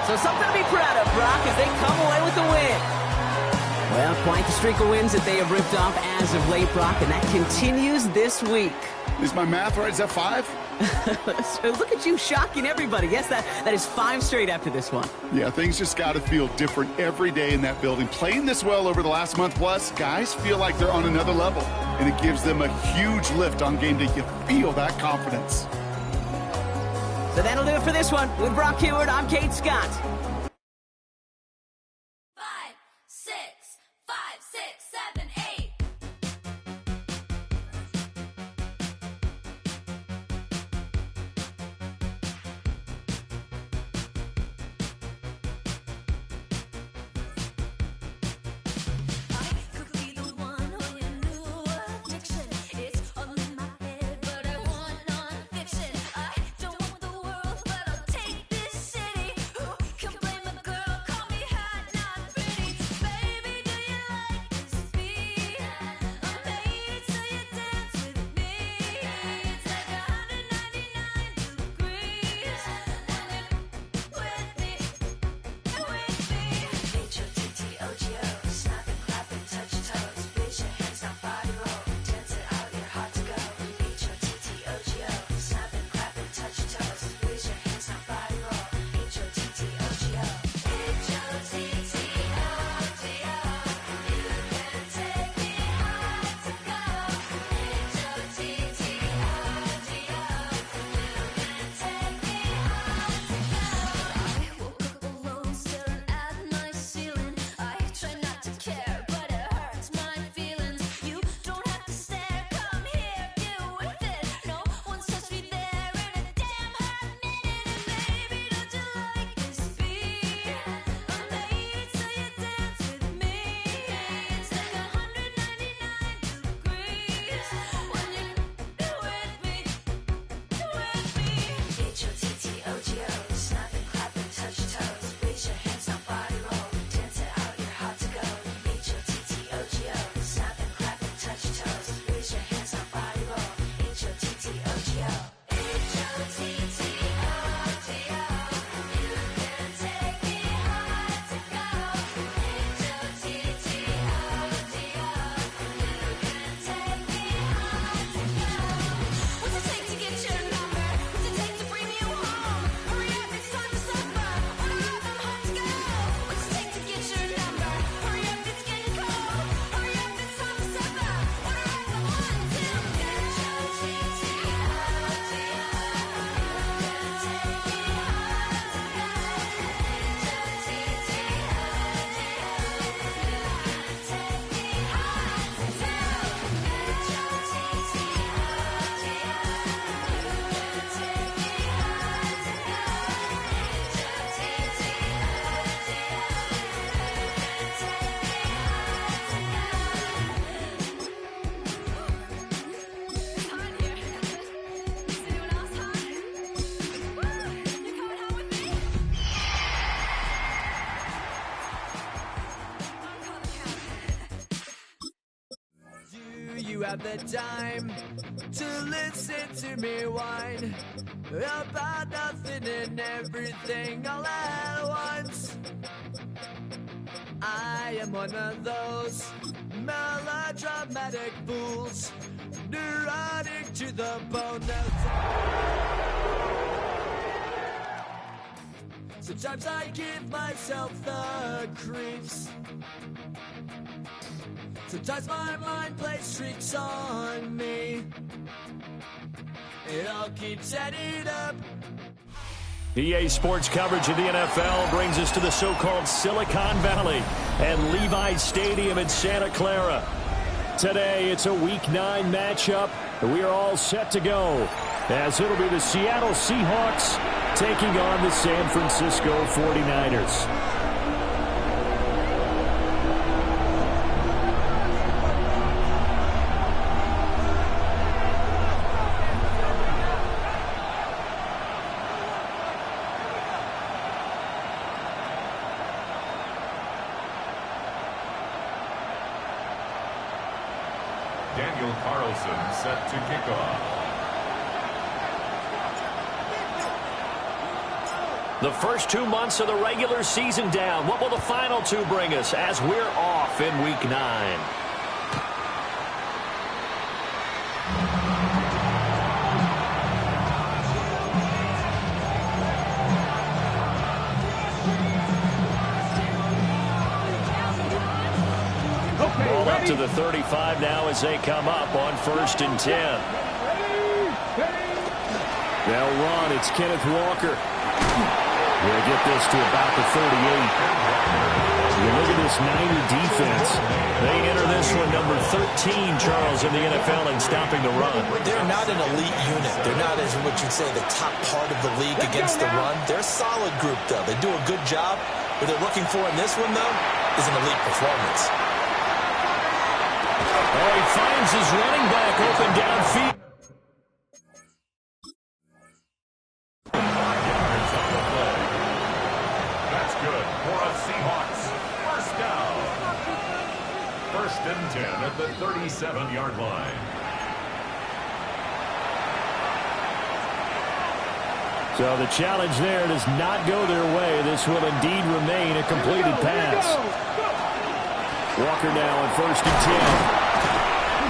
So something to be proud of, Brock, as they come away with the win. Well, quite the streak of wins that they have ripped off as of late, Brock, and that continues this week. Is my math right? Is that 5? So look at you shocking everybody. Yes, that is 5 straight after this one. Yeah, things just got to feel different every day in that building. Playing this well over the last month plus, guys feel like they're on another level, and it gives them a huge lift on game day. You feel that confidence. So that'll do it for this one. With Brock Heward, I'm Kate Scott. have the time to listen to me whine about nothing and everything all at once. I am one of those melodramatic fools, neurotic to the bone. Sometimes I give myself the creeps. Sometimes my mind plays tricks on me. It all keeps adding up. EA Sports coverage of the NFL brings us to the so-called Silicon Valley and Levi's Stadium in Santa Clara. Today, it's a Week 9 matchup, and we are all set to go, as it'll be the Seattle Seahawks taking on the San Francisco 49ers. Daniel Carlson set to kick off. The first 2 months of the regular season down. What will the final 2 bring us as we're off in Week 9? Ball up to the 35 now as they come up on 1st and 10. They'll run. It's Kenneth Walker. We'll get this to about the 38. You look at this Niner defense. They enter this one number 13, Charles, in the NFL in stopping the run. They're not an elite unit. They're not, as what you'd say, the top part of the league against the run. They're a solid group, though. They do a good job. What they're looking for in this one, though, is an elite performance. Oh, he finds his running back open downfield. That's good for a Seahawks first down. 1st and 10 at the 37-yard line. So the challenge there does not go their way. This will indeed remain a completed pass. Walker now on 1st and 10.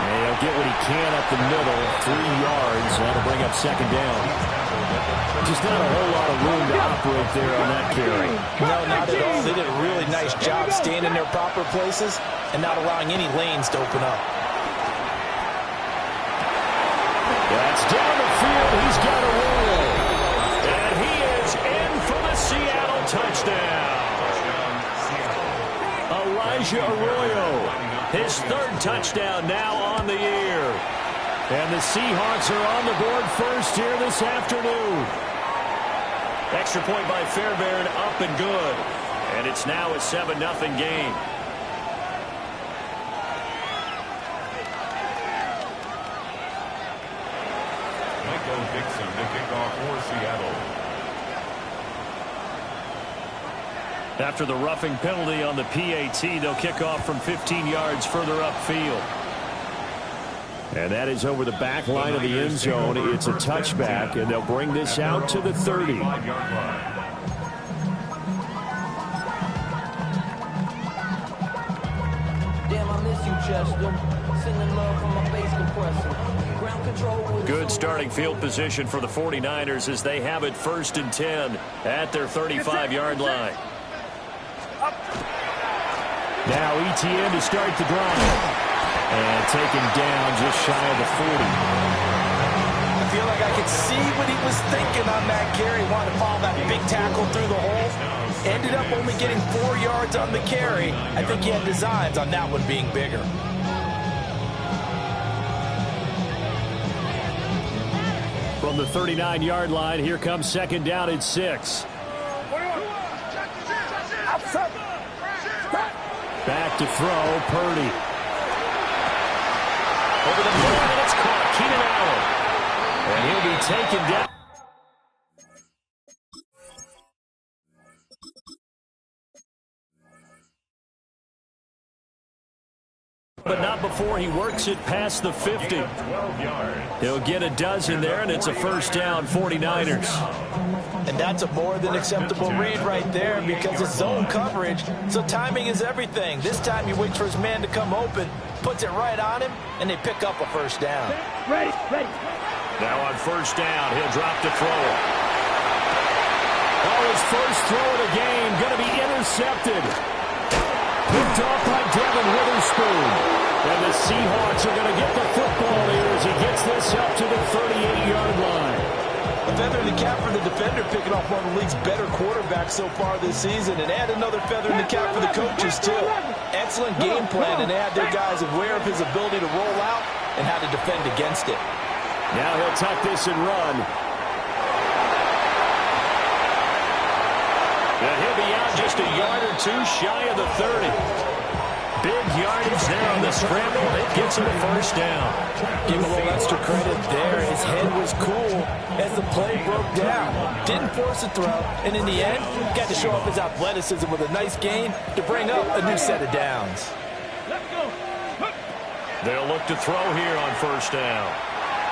And he'll get what he can up the middle, 3 yards. That'll bring up 2nd down. Just not a whole lot of room to operate there on that carry. No, not at all. They did a really nice job staying in their proper places and not allowing any lanes to open up. That's down the field. He's got a roll. And he is in for the Seattle touchdown. Elijah Arroyo, his 3rd touchdown now on the year. And the Seahawks are on the board first here this afternoon. Extra point by Fairbairn, up and good. And it's now a 7-0 game. Michael Dixon to kick off for Seattle. After the roughing penalty on the PAT, they'll kick off from 15 yards further upfield. And that is over the back line of the end zone. It's a touchback, and they'll bring this out to the 30. Damn, I miss you, Chester. Sending love from my bass compressor. Ground control. Good starting field position for the 49ers as they have it 1st and 10 at their 35-yard line. Now ETN to start the drive. And taken down just shy of the 40. I feel like I could see what he was thinking on that carry. Wanted to follow that big tackle through the hole. Ended up only getting 4 yards on the carry. I think he had designs on that one being bigger. From the 39-yard line, here comes 2nd down and 6. Back to throw, Purdy. Over the middle, and it's caught. Keenan Allen. And he'll be taken down. but not before he works it past the 50. 12 yards. He'll get a dozen there, and it's a first down, 49ers. And that's a more than acceptable read right there because it's zone coverage, so timing is everything. This time he waits for his man to come open, puts it right on him, and they pick up a first down. Ready. Now on first down, he'll drop to throw it. Oh, his first throw of the game, going to be intercepted. Picked off by Devin Witherspoon. And the Seahawks are going to get the football here as he gets this up to the 38-yard line. A feather in the cap for the defender, picking off one of the league's better quarterbacks so far this season, and add another feather in the cap for the coaches, too. Excellent game plan, and they had their guys aware of his ability to roll out and how to defend against it. Now he'll tuck this and run. And he'll be out just a yard or two shy of the 30. Big yardage there on the scramble. It gets him a first down. Give him a little extra credit there. His head was cool as the play broke down. Didn't force a throw, and in the end, got to show off his athleticism with a nice gain to bring up a new set of downs. They'll look to throw here on first down.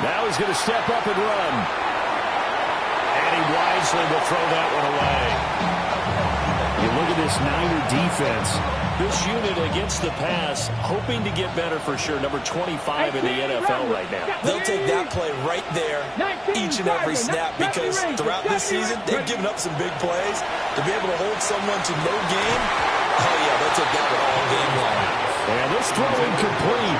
Now he's going to step up and run. And he wisely will throw that one away. You look at this Niner defense. This unit against the pass, hoping to get better for sure. Number 25 in the NFL right now. They'll take that play right there each and every snap because throughout this season, they've given up some big plays. To be able to hold someone to no gain, oh yeah, they'll take that one all game long. And this throw incomplete.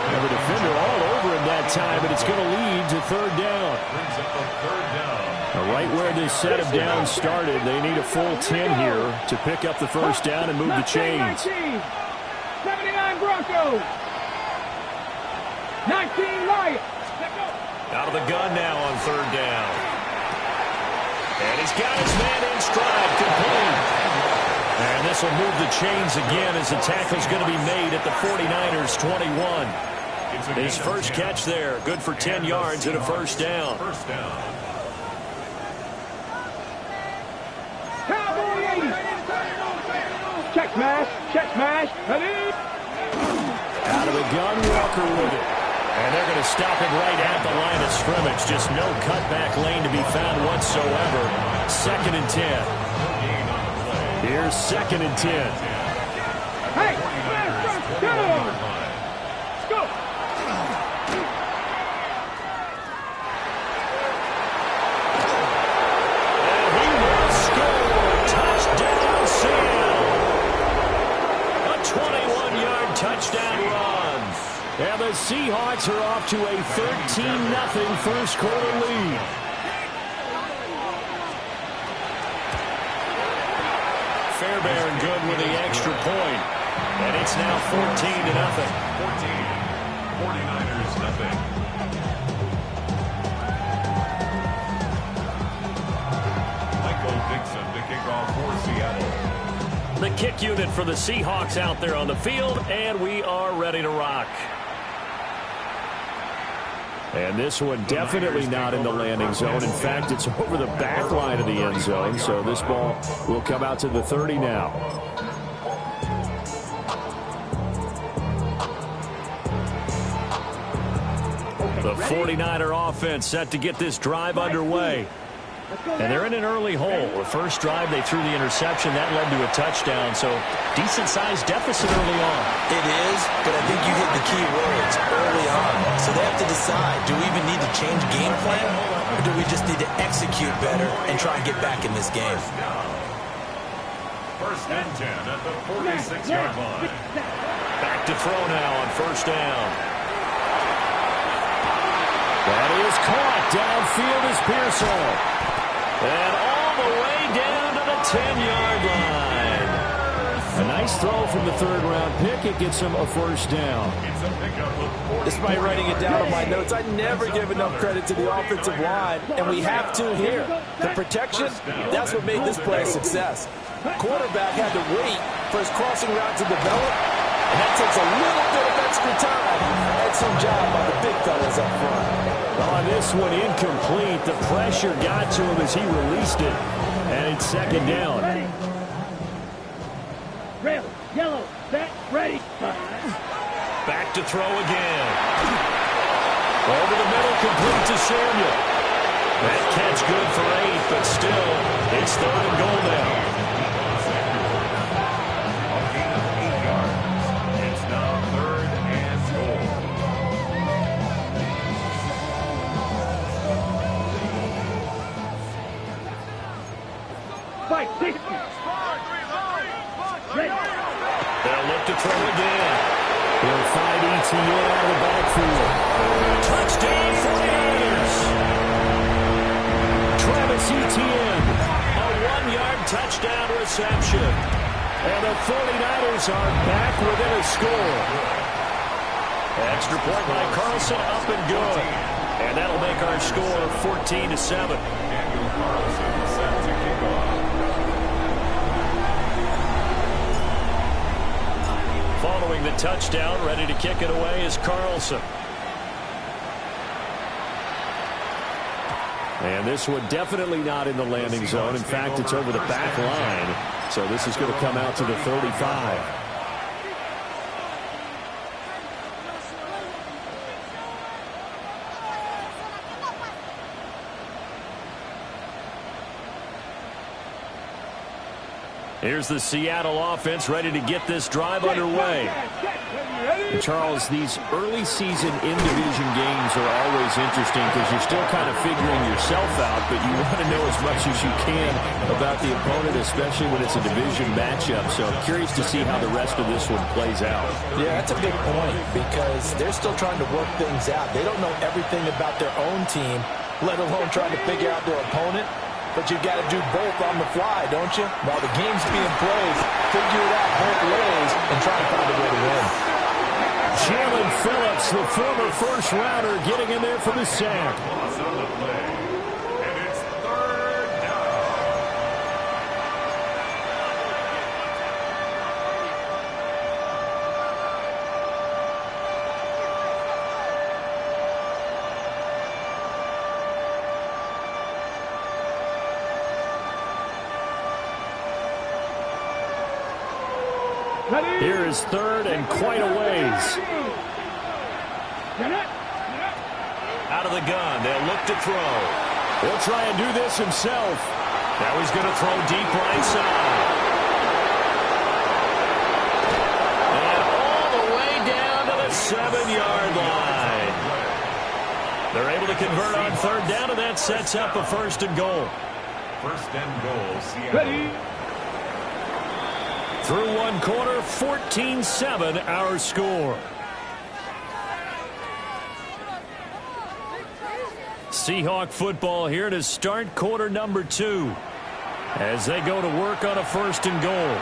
And the defender all over him that time, but it's going to lead to third down. Brings up a third down. Right where this set of downs started, they need a full 10 here to pick up the first down and move the chains. 79 Broncos. 19 Lions. Out of the gun now on third down. And he's got his man in stride, complete. And this will move the chains again as the tackle's going to be made at the 49ers 21. His first catch there, good for 10 yards and a first down. First down. Cowboy 80. Check smash. Ready? Out of the gun, Walker with it. And they're going to stop him right at the line of scrimmage. Just no cutback lane to be found whatsoever. 2nd and 10. Here's 2nd and 10. Hey, let's go. Touchdown run. And the Seahawks are off to a 13-0 first quarter lead. Fairbairn good with the extra point. And it's now 14-0. 49ers nothing. Michael Dixon to kick off for Seattle. The kick unit for the Seahawks out there on the field, and we are ready to rock. And this one definitely not in the landing zone. In fact, it's over the back line of the end zone, so this ball will come out to the 30 now. The 49er offense set to get this drive underway. And they're in an early hole. The first drive, they threw the interception. That led to a touchdown, so decent-sized deficit early on. It is, but I think you hit the key words early on. So they have to decide, do we even need to change game plan, or do we just need to execute better and try and get back in this game? First and 10 at the 46-yard line. Back to throw now on first down. That is caught. Downfield is Pearsall. And all the way down to the 10-yard line. A nice throw from the third-round pick. It gets him a first down. Despite writing it down on my notes, I never give enough credit to the offensive line, and we have to here. The protection, that's what made this play a success. Quarterback had to wait for his crossing route to develop, and that takes a little bit of extra time. Excellent job by the big fellas up front. On this one, incomplete. The pressure got to him as he released it. And it's second down. Red, yellow, set, ready. to throw again. Over the middle, complete to Samuel. That catch good for 8, but still, it's 3rd and goal now. A gain of 8 yards. It's now 3rd and goal. Fight, 60. They'll look to throw again. He'll find ETN out of the backfield. Touchdown 49ers. Travis Etienne, a 1-yard touchdown reception. And the 49ers are back within a score. Extra point by Carlson, up and good. And that'll make our score 14-7. Daniel Carlson set to kick off. Following the touchdown, ready to kick it away is Carlson. And this one definitely not in the landing zone. In fact, it's over the back line. So this is going to come out to the 35. Here's the Seattle offense ready to get this drive underway. And Charles, these early season in-division games are always interesting because you're still kind of figuring yourself out, but you want to know as much as you can about the opponent, especially when it's a division matchup. So I'm curious to see how the rest of this one plays out. Yeah, that's a big point because they're still trying to work things out. They don't know everything about their own team, let alone trying to figure out their opponent. But you've got to do both on the fly, don't you? While the game's being played, figure it out both ways and try to find a way to win. Jalen Phillips, the former first-rounder, getting in there for the sack. Loss on the play. And it's 3rd down. Here is 3rd and quite a ways. Out of the gun, they'll look to throw. He'll try and do this himself. Now he's going to throw deep right side. And all the way down to the 7-yard line. They're able to convert on 3rd down, and that sets up a 1st and goal. 1st and goal, Seattle. Through one quarter, 14-7 our score. Seahawk football here to start quarter number 2 as they go to work on a 1st and goal.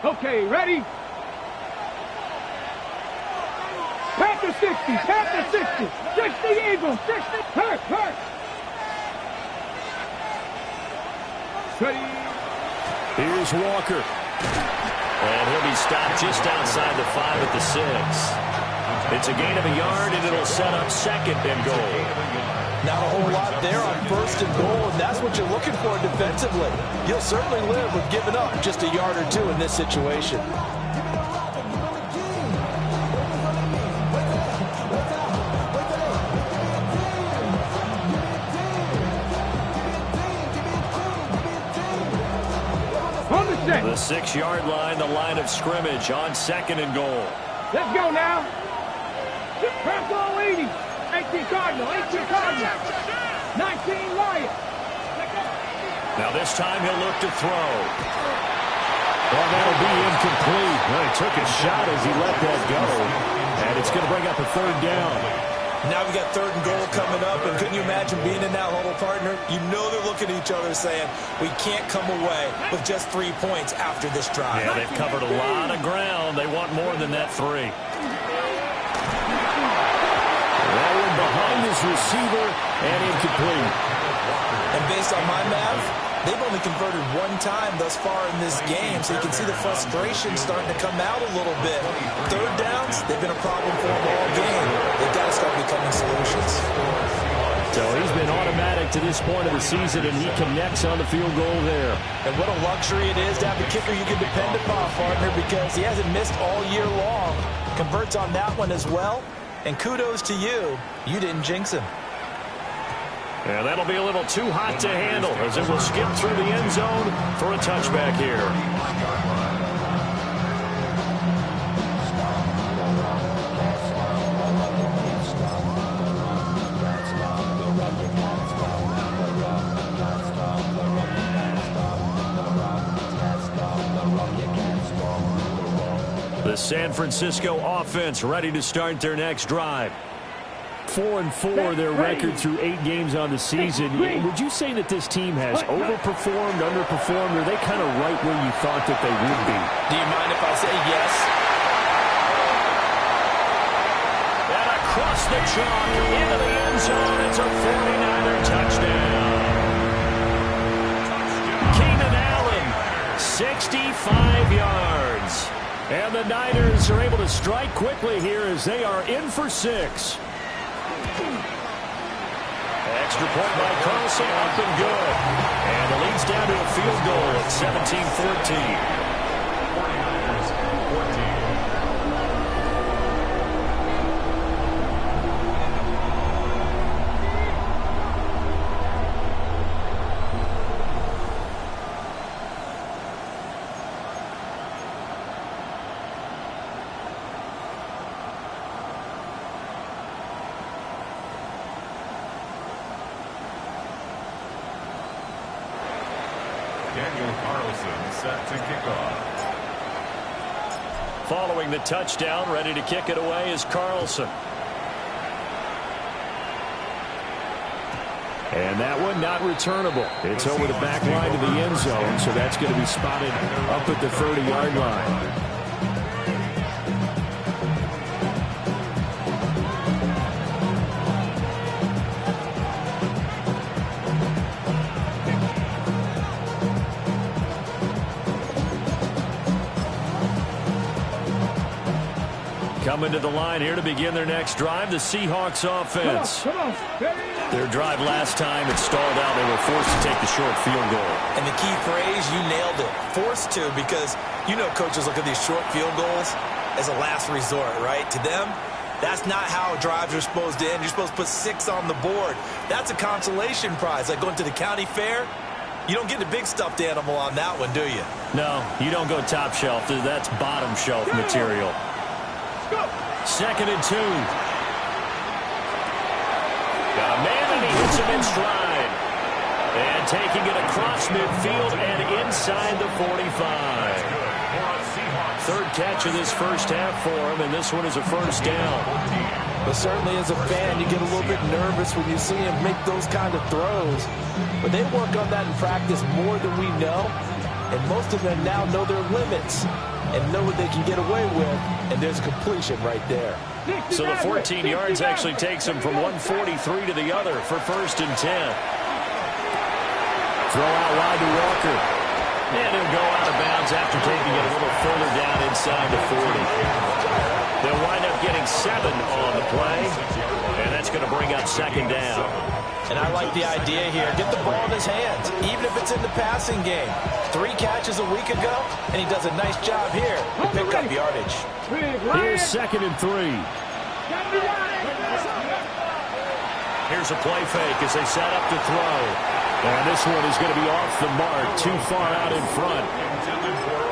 Okay, ready? Panther 60, Panther 60, 60 Eagles, 60, hurt. Ready? Here's Walker. And he'll be stopped just outside the 5 at the 6. It's a gain of a yard, and it'll set up 2nd and goal. Not a whole lot there on 1st and goal, and that's what you're looking for defensively. You'll certainly live with giving up just a yard or 2 in this situation. The 6-yard line, the line of scrimmage on 2nd and goal. Let's go now. Purple 80. 18 Cardinal, 18 Cardinal. 19 Lion. Now this time he'll look to throw. Well, that'll be incomplete. Well, he took a shot as he let that go. And it's going to bring up a 3rd down. Now we've got 3rd and goal coming up, and couldn't you imagine being in that huddle, partner? You know they're looking at each other saying, we can't come away with just 3 points after this drive. Yeah, they've covered a lot of ground. They want more than that 3. That one behind his receiver and incomplete. And based on my math, They've only converted one time thus far in this game, so you can see the frustration starting to come out a little bit. Third downs, they've been a problem for them all game. They've got to start becoming solutions. So he's been automatic to this point of the season, and he connects on the field goal there. And what a luxury it is to have a kicker you can depend upon, partner, because he hasn't missed all year long. Converts on that one as well. And kudos to you. You didn't jinx him. And that'll be a little too hot to handle as it will skip through the end zone for a touchback here. The San Francisco offense ready to start their next drive. 4-4 their record through 8 games on the season. Would you say that this team has overperformed, underperformed, or are they kind of right where you thought that they would be? Do you mind if I say yes? And across the chalk into the end zone. It's a 49er touchdown. Keenan Allen, 65 yards. And the Niners are able to strike quickly here as they are in for 6. Extra point by Carlson, up and good. And the lead's down to a field goal at 17-14. Set to kick off. Following the touchdown, ready to kick it away is Carlson. And that one not returnable. It's over the back line to the end zone, so that's going to be spotted up at the 30-yard line. Coming to the line here to begin their next drive, the Seahawks offense. Their drive last time, it stalled out. They were forced to take the short field goal. And the key phrase, you nailed it. Forced to, because you know coaches look at these short field goals as a last resort, right? To them, that's not how drives are supposed to end. You're supposed to put 6 on the board. That's a consolation prize. Like going to the county fair, you don't get the big stuffed animal on that one, do you? No, you don't go top shelf. That's bottom shelf material. 2nd and 2. Got a man, and he hits him in stride. And taking it across midfield and inside the 45. 3rd catch of this first half for him, and this one is a first down. But certainly as a fan, you get a little bit nervous when you see him make those kind of throws. But they work on that in practice more than we know. And most of them now know their limits and know what they can get away with, and there's completion right there. So the 14 yards actually takes him from 143 to the other for 1st and 10. Throw out wide to Walker. And he'll go out of bounds after taking it a little further down inside the 40. They'll wind up getting 7 on the play, and that's going to bring up 2nd down. And I like the idea here. Get the ball in his hands, even if it's in the passing game. 3 catches a week ago, and he does a nice job here to pick up yardage. Here's 2nd and 3. Here's a play fake as they set up to throw. And this one is going to be off the mark, too far out in front.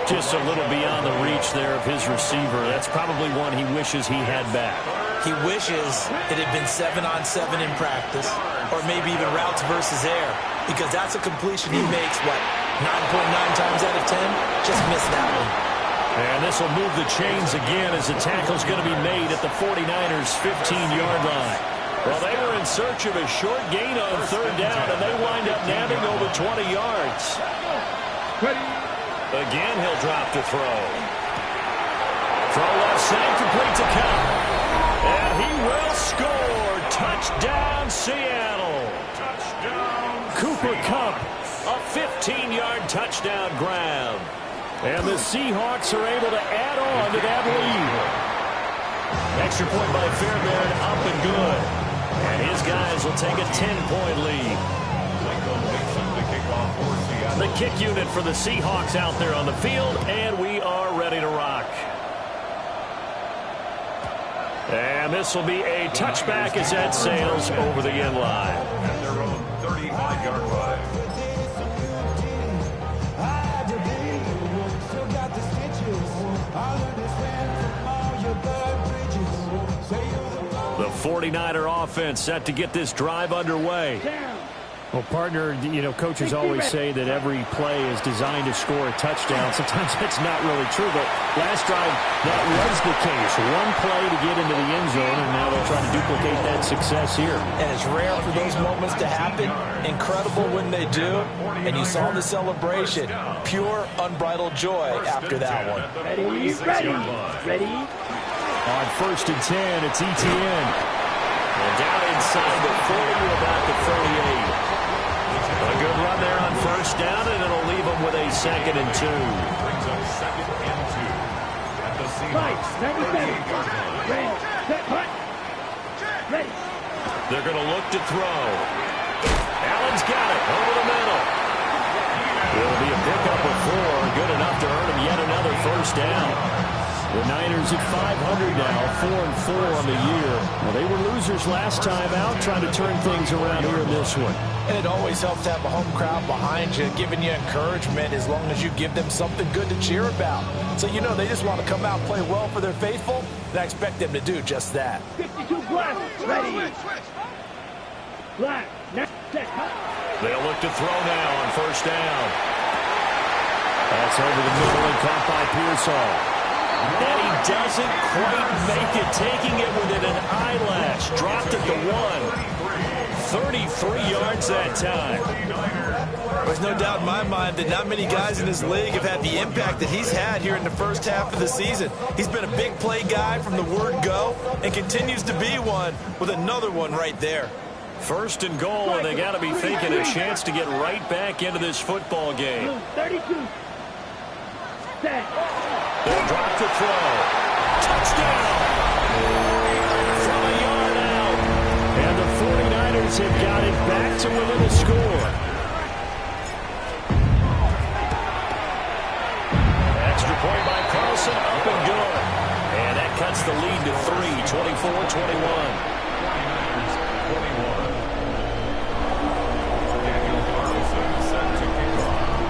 Just a little beyond the reach there of his receiver. That's probably one he wishes he had back. He wishes it had been 7-on-7 in practice, or maybe even routes versus air, because that's a completion he makes, what, 9.9 times out of 10? Just missed that one. And this will move the chains again as the tackle's going to be made at the 49ers' 15-yard line. Well, they were in search of a short gain on 3rd down, and they wind up nabbing over 20 yards. Again, he'll drop to throw. Throw left side, complete to Cup. And he will score. Touchdown, Seattle. Touchdown, Cooper Kupp A 15-yard touchdown grab. And the Seahawks are able to add on to that lead. Extra point by Fairbairn, up and good. And his guys will take a 10-point lead. The kick unit for the Seahawks out there on the field, and we are ready to rock. And this will be a touchback as that sails over the end line. At their own 35-yard line. The 49er offense set to get this drive underway. Well, partner, you know, coaches always say that every play is designed to score a touchdown. Sometimes that's not really true, but last drive, that was the case. One play to get into the end zone, and now they'll try to duplicate that success here. And it's rare for those moments to happen. Incredible when they do. And you saw the celebration. Pure, unbridled joy after that one. Ready. On 1st and 10, it's Etienne. And down inside the 40 to about the 38. A good run there on 1st down, and it'll leave them with a 2nd and 2. Brings up 2nd and 2. At the Seahawks 38-yard line. Ready. Set. Punt. Ready. They're going to look to throw. Allen's got it over the middle. It'll be a pickup of 4. Good enough to earn him yet another 1st down. The Niners at 500 now, 4-4 on the year. Well, they were losers last time out, trying to turn things around here in this one. And it always helps to have a home crowd behind you, giving you encouragement as long as you give them something good to cheer about. So you know they just want to come out and play well for their faithful, and I expect them to do just that. 52 black. Ready. Black. Now set. They'll look to throw now on 1st down. That's over the middle and caught by Pearsall. And he doesn't quite make it, taking it within an eyelash. Dropped at the 1. 33 yards that time. There's no doubt in my mind that not many guys in this league have had the impact that he's had here in the first half of the season. He's been a big play guy from the word go and continues to be one with another one right there. 1st and goal, and they got to be thinking a chance to get right back into this football game. 32. Set. They'll drop the throw. Touchdown! From a yard out. And the 49ers have got it back to within a score. Extra point by Carlson, up and good. And that cuts the lead to 3, 24-21.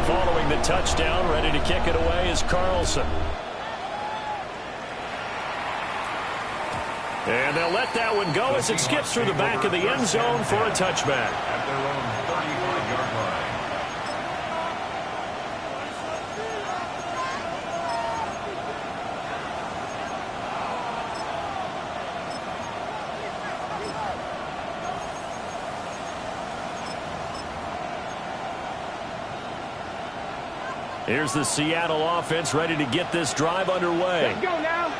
Following the touchdown, ready to kick it away is Carlson. And they'll let that one go as it skips through the back of the end zone for a touchback. At their own 35-yard line. Here's the Seattle offense ready to get this drive underway. Let's go now.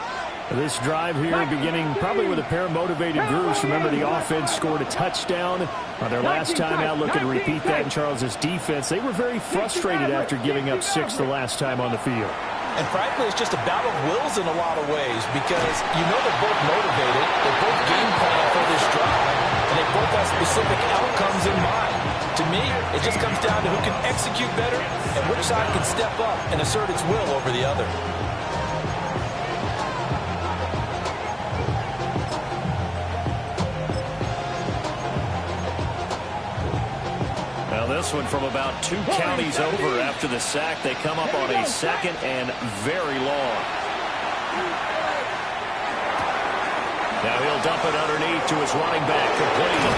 This drive here beginning probably with a pair of motivated groups. Remember, the offense scored a touchdown on their last time out. Looking to repeat that in Charles' defense. They were very frustrated after giving up 6 the last time on the field. And frankly, it's just a battle of wills in a lot of ways because you know they're both motivated, they're both game planning for this drive, and they both have specific outcomes in mind. To me, it just comes down to who can execute better and which side can step up and assert its will over the other. Now this one from about 2 counties over after the sack. They come up on a 2nd and very long. Now he'll dump it underneath to his running back, complete.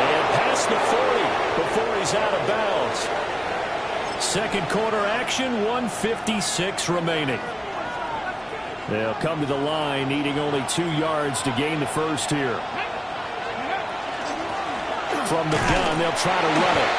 And past the 40 before he's out of bounds. 2nd quarter action, 1:56 remaining. They'll come to the line, needing only 2 yards to gain the first here. From the gun, they'll try to run it.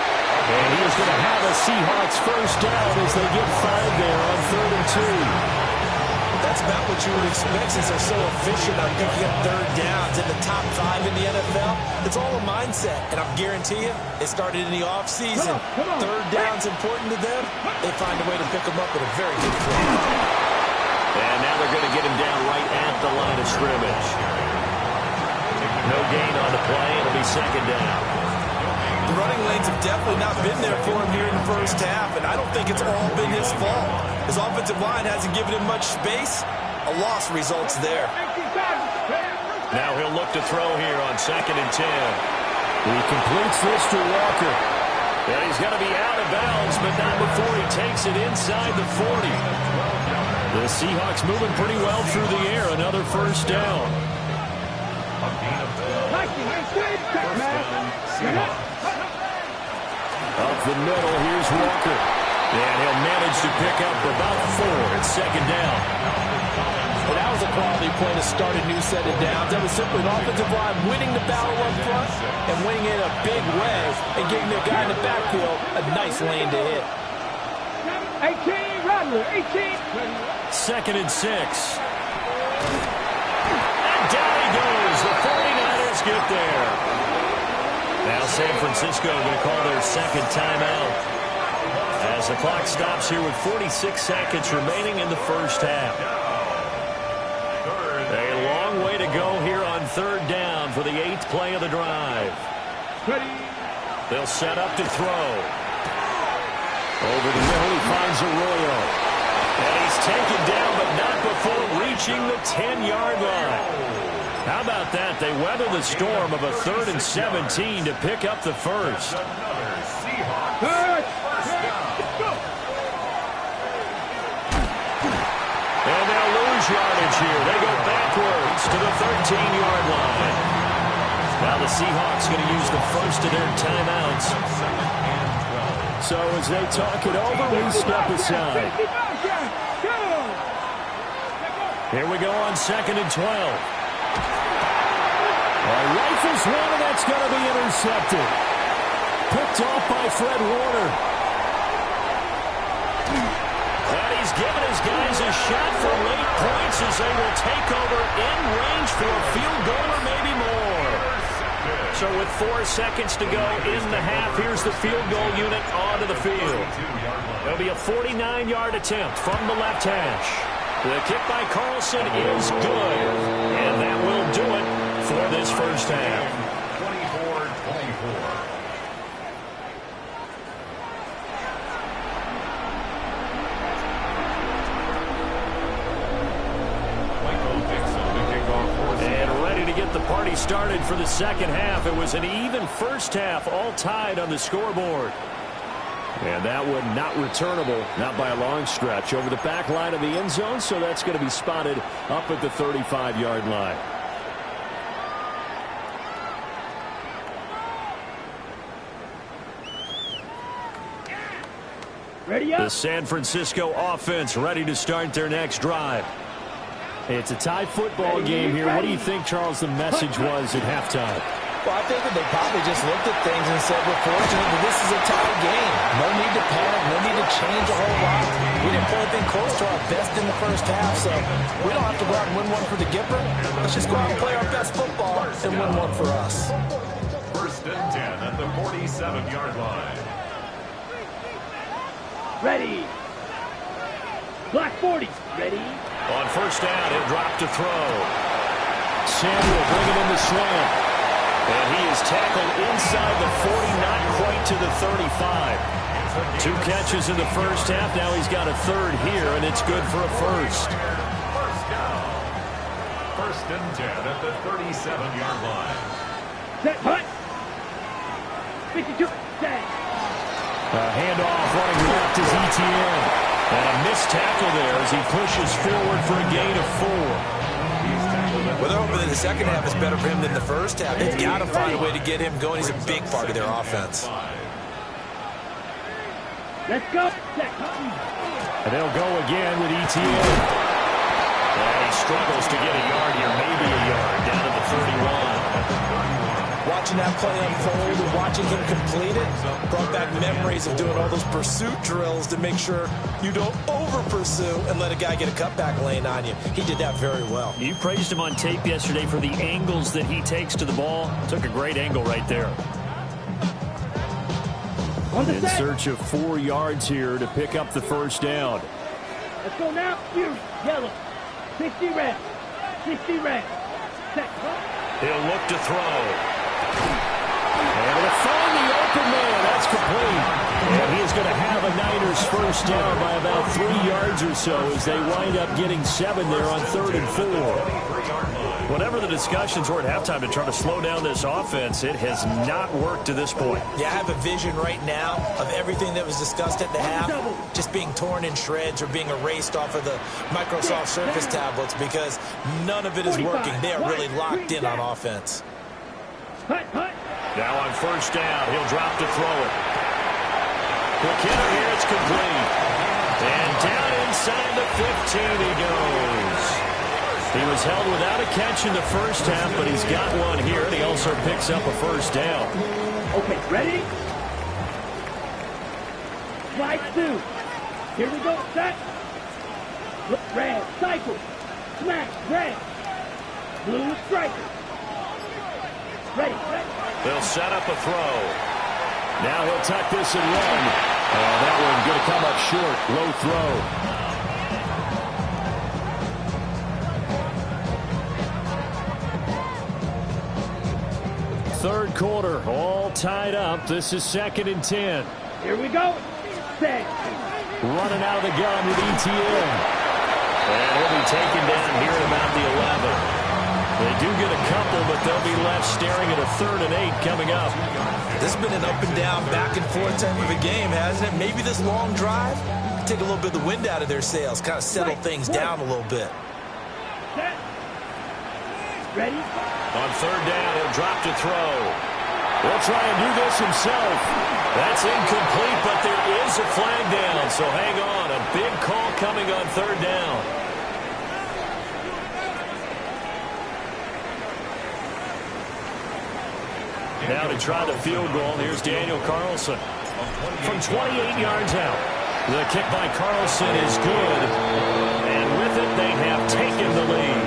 And he is going to have a Seahawks first down as they get 5 there on 3rd and 2. That's about what you would expect since they're so efficient on picking up third downs in the top 5 in the NFL. It's all a mindset, and I guarantee you, it started in the offseason. Third down's important to them. They find a way to pick them up at a very good clip. And now they're going to get him down right at the line of scrimmage. No gain on the play. It'll be second down. The running lanes have definitely not been there for him here in the first half, and I don't think it's all been his fault. His offensive line hasn't given him much space. A loss results there. Now he'll look to throw here on 2nd and 10. He completes this to Walker. And he's got to be out of bounds, but not before he takes it inside the 40. The Seahawks moving pretty well through the air. Another first down. Up the middle, here's Walker. And he'll manage to pick up about 4 at second down. Well, that was a quality play to start a new set of downs. That was simply an offensive line winning the battle up front and winning it a big way and giving their guy in the backfield a nice lane to hit. 18, Rodley, 18. 2nd and 6. And down he goes. The 49ers get there. Now San Francisco going to call their second timeout as the clock stops here with 46 seconds remaining in the first half. A long way to go here on third down for the 8th play of the drive. They'll set up to throw. Over the middle, he finds Arroyo. And he's taken down, but not before reaching the 10-yard line. How about that? They weather the storm of a 3rd and 17 to pick up the first. And they'll lose yardage here. They go backwards to the 13-yard line. Now the Seahawks going to use the first of their timeouts. So as they talk it over, we step aside. Here we go on 2nd and 12. Rifles one, and that's going to be intercepted. Picked off by Fred Warner. And he's given his guys a shot for late points as they will take over in range for a field goal or maybe more. So with 4 seconds to go in the half, here's the field goal unit onto the field. There'll be a 49-yard attempt from the left hash. The kick by Carlson is good, and that will do it for this first half. 24-24. And ready to get the party started for the second half. It was an even first half, all tied on the scoreboard. And that one not returnable, not by a long stretch, over the back line of the end zone, so that's going to be spotted up at the 35-yard line. Ready up. The San Francisco offense ready to start their next drive. It's a tie football game here. What do you think, Charles, the message was at halftime? Well, I think that they probably just looked at things and said, we're fortunate that this is a tie game. No need to panic, no need to change a whole lot. We didn't play anything close to our best in the first half, so we don't have to go out and win one for the Gipper. Let's just go out and play our best football and win one for us. 1st and 10 at the 47-yard line. Ready. Black 40. Ready. On first down, he'll drop to throw. Samuel bringing in the slant. And he is tackled inside the 40, not quite to the 35. 2 catches in the first half. Now he's got a third here, and it's good for a first. First down. 1st and 10 at the 37-yard line. Set. Hut. 52. Set. A handoff running left is ETN. And a missed tackle there as he pushes forward for a gain of 4. Well, they're hoping that the second half is better for him than the first half. They've got to find a way to get him going. He's a big part of their offense. Let's go. And they'll go again with ETN. And he struggles to get a yard here, maybe a yard, down to the 31. watching that play unfold and watching him complete it brought back memories of doing all those pursuit drills to make sure you don't over-pursue and let a guy get a cutback lane on you. He did that very well. You praised him on tape yesterday for the angles that he takes to the ball. Took a great angle right there. In search of 4 yards here to pick up the first down. Let's go now. You, yellow. 60 red. 60 red. Set. He'll look to throw. And it'll find the open man. That's complete. And he is going to have a Niners first down by about 3 yards or so as they wind up getting 7 there on 3rd and 4. Whatever the discussions were at halftime to try to slow down this offense, it has not worked to this point. Yeah, I have a vision right now of everything that was discussed at the half just being torn in shreds or being erased off of the Microsoft Surface tablets because none of it is working. They are really locked in on offense. Now on first down, he'll drop to throw it. McKinnon here, it's complete. And down inside the 15 he goes. He was held without a catch in the first half, but he's got one here, and he also picks up a first down. Okay, ready? Slide 2. Here we go, set. Look, red, cycle. Smash, red. Blue, striker. Ready, ready. They'll set up a throw. Now he'll tuck this and run. Oh, that one going to come up short. Low throw. Third quarter, all tied up. This is 2nd and 10. Here we go. Set. Running out of the gun with ETN. And he'll be taken down here at about the 11. They do get a couple, but they'll be left staring at a 3rd and 8 coming up. This has been an up and down, back and forth type of a game, hasn't it? Maybe this long drive take a little bit of the wind out of their sails, kind of settle things down a little bit. Set. Ready? On 3rd down, he'll drop to throw. He'll try and do this himself. That's incomplete, but there is a flag down, so hang on. A big call coming on 3rd down. Now to try the field goal, here's Daniel Carlson. From 28 yards out. The kick by Carlson is good. And with it, they have taken the lead.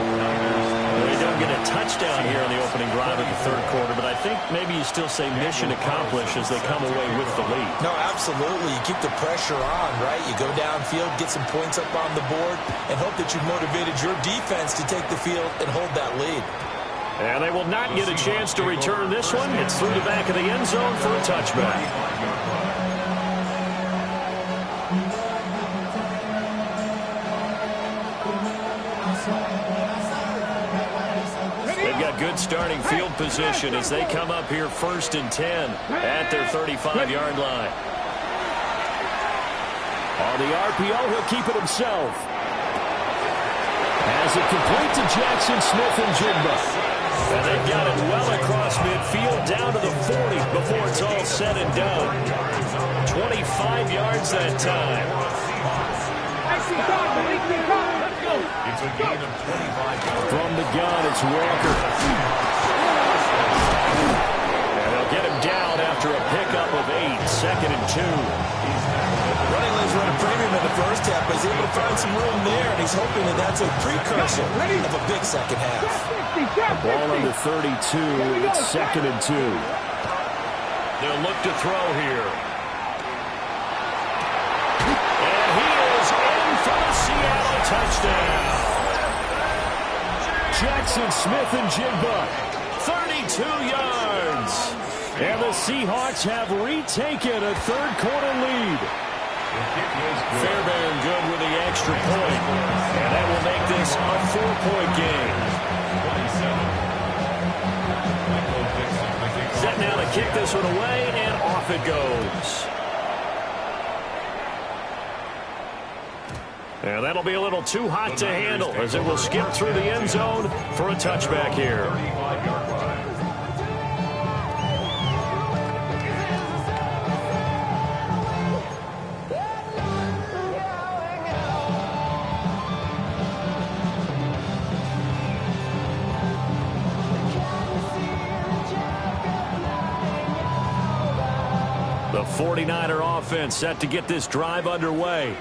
They don't get a touchdown here on the opening drive of the 3rd quarter, but I think maybe you still say mission accomplished as they come away with the lead. No, absolutely. You keep the pressure on, right? You go downfield, get some points up on the board, and hope that you've motivated your defense to take the field and hold that lead. And they will not get a chance to return this one. It's through the back of the end zone for a touchback. They've got good starting field position as they come up here 1st and 10 at their 35-yard line. On the RPO, he'll keep it himself. As it complete to Jackson Smith and Jigba. And they've got it well across midfield down to the 40 before it's all said and done. 25 yards that time. It's a gain of 25 yards. From the gun, it's Walker. And they'll get him down after a pickup of 8, 2nd and 2. Running lanes run a premium in the first half, but he's able to find some room there, and he's hoping that that's a precursor of a big second half. Ball on the 32. It's 2nd and 2. They'll look to throw here. And he is in for the Seattle touchdown. Jackson Smith and Jigba, 32 yards. And the Seahawks have retaken a 3rd quarter lead. Fairbairn good with the extra point. And that will make this a 4-point game. Set now to kick this one away, and off it goes. And that'll be a little too hot to handle as it will skip through the end zone for a touchback here. The 49er offense set to get this drive underway.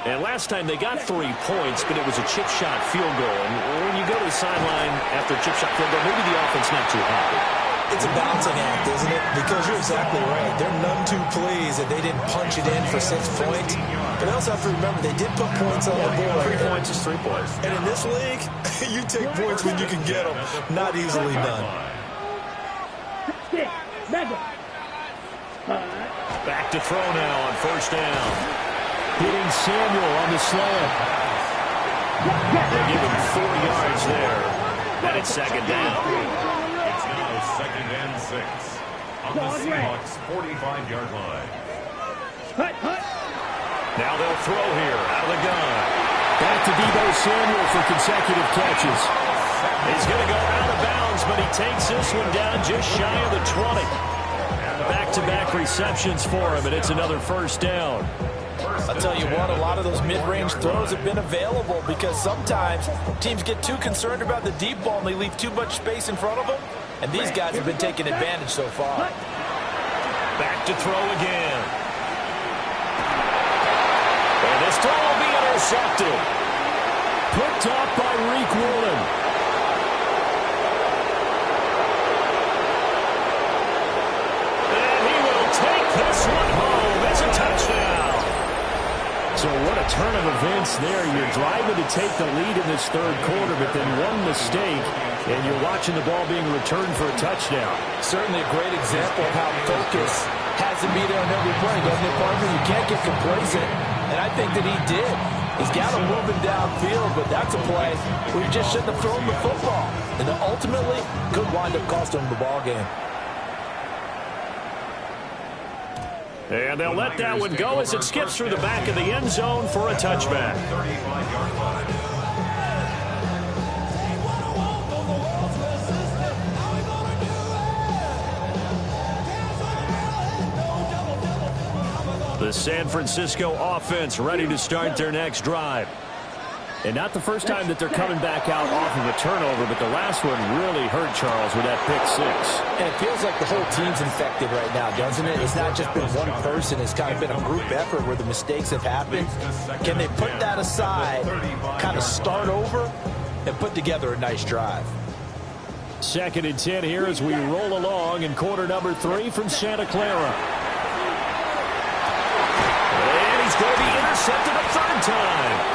And last time they got 3 points, but it was a chip shot field goal. And when you go to the sideline after a chip shot field goal, maybe the offense not too happy. It's a balancing act, isn't it? Because you're exactly right. They're none too pleased that they didn't punch it in for 6 points. But they also have to remember they did put points on the board. 3 points is 3 points. And in this league, you take points when you can get them. Not easily done. Back to throw now on first down. Hitting Samuel on the slant. They give him 4 yards there. And it's second down. It's now second and 6 on the Seahawks 45-yard line. Now they'll throw here out of the gun. Back to Deebo Samuel for consecutive catches. He's going to go out of bounds, but he takes this one down just shy of the 20. Back-to-back receptions for him, and it's another first down. I'll tell you what, a lot of those mid-range throws have been available because sometimes teams get too concerned about the deep ball and they leave too much space in front of them, and these guys have been taking advantage so far. Back to throw again. And this throw will be intercepted. Picked up by Reek Woolen. And he will take this one home. It's a touchdown. So what a turn of events there. You're driving to take the lead in this third quarter, but then one mistake, and you're watching the ball being returned for a touchdown. Certainly a great example of how focus has to be there on every play, doesn't it, partner? You can't get complacent, and I think that he did. He's got him moving downfield, but that's a play where you just shouldn't have thrown the football. And then ultimately could wind up costing him the ball game. And they'll let that one go as it skips through the back of the end zone for a touchback. 35-yard line. The San Francisco offense ready to start their next drive. And not the first time that they're coming back out off of a turnover, but the last one really hurt Charles with that pick 6. And it feels like the whole team's infected right now, doesn't it? It's not just been one person. It's kind of been a group effort where the mistakes have happened. Can they put that aside, kind of start over, and put together a nice drive? Second and 10 here as we roll along in quarter number 3 from Santa Clara. And he's going to be intercepted a third time.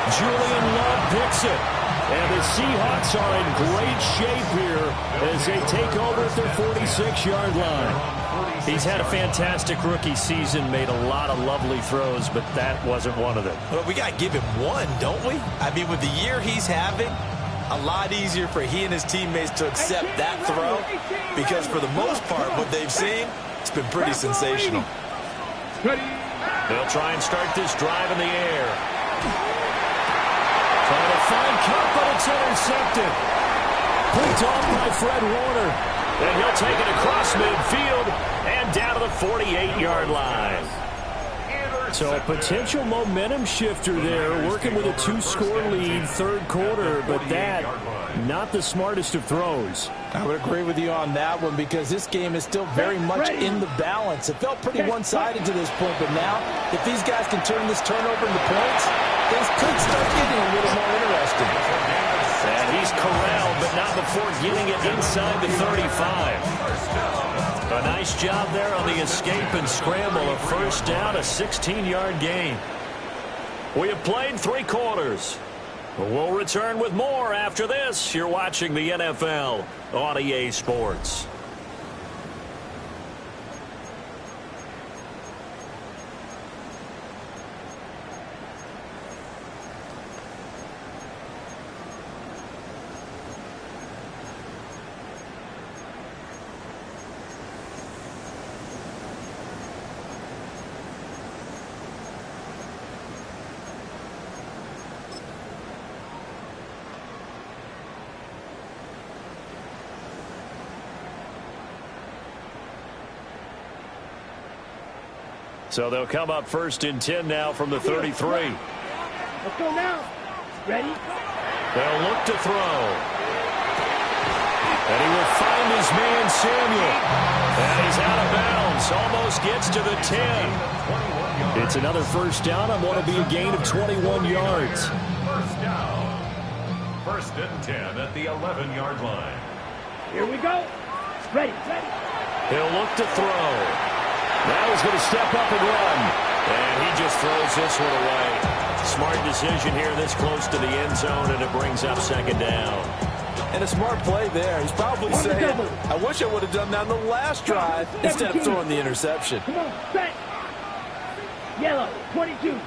Julian Love picks it. And the Seahawks are in great shape here as they take over at their 46-yard line. He's had a fantastic rookie season, made a lot of lovely throws, but that wasn't one of them. Well, we got to give him one, don't we? I mean, with the year he's having, a lot easier for he and his teammates to accept that throw because for the most part, what they've seen, it's been pretty sensational. They'll try and start this drive in the air. Trying to find Cup, but it's intercepted. Picked off by Fred Warner. And he'll take it across midfield and down to the 48-yard line. So a potential momentum shifter there, working with a 2-score lead, third quarter, but that, not the smartest of throws. I would agree with you on that one because this game is still very much in the balance. It felt pretty one-sided to this point, but now, if these guys can turn this turnover into points, things could start getting a little more interesting. And he's corralled, but not before getting it inside the 35. A nice job there on the escape and scramble. A first down, a 16-yard gain. We have played 3 quarters. We'll return with more after this. You're watching the NFL on EA Sports. So they'll come up first and 10 now from the 33. Let's go now. Ready? They'll look to throw. And he will find his man Samuel. And he's out of bounds. distance. Almost gets to the 10. It's another first down on what will be a gain of 21 yards. First down. First and 10 at the 11-yard line. Here we go. Ready. He'll look to throw. Now he's going to step up and run. And he just throws this one away. Smart decision here this close to the end zone, and it brings up second down. And a smart play there. He's probably saying, I wish I would have done that on the last drive instead of throwing the interception. Come on, set. Yellow, 22.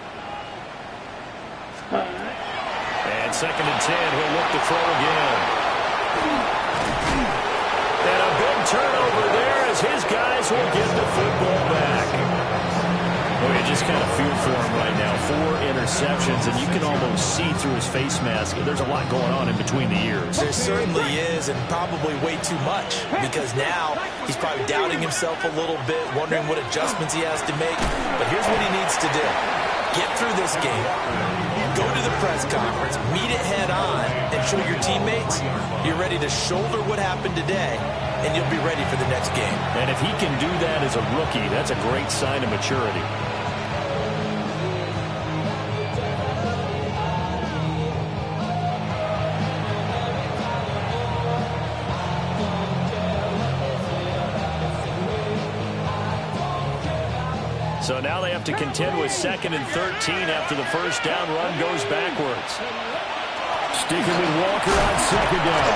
And second and 10, he'll look to throw again. And a big turnover there as his guys will get the football back. Well, you just kind of feel for him right now. 4 interceptions, and you can almost see through his face mask. There's a lot going on in between the ears. There certainly is, and probably way too much, because now he's probably doubting himself a little bit, wondering what adjustments he has to make. But here's what he needs to do. Get through this game, go to the press conference, meet it head on, and show your teammates you're ready to shoulder what happened today, and you'll be ready for the next game. And if he can do that as a rookie, that's a great sign of maturity. So now they have to contend with second and 13 after the first down run goes backwards. Sticking with Walker on second down.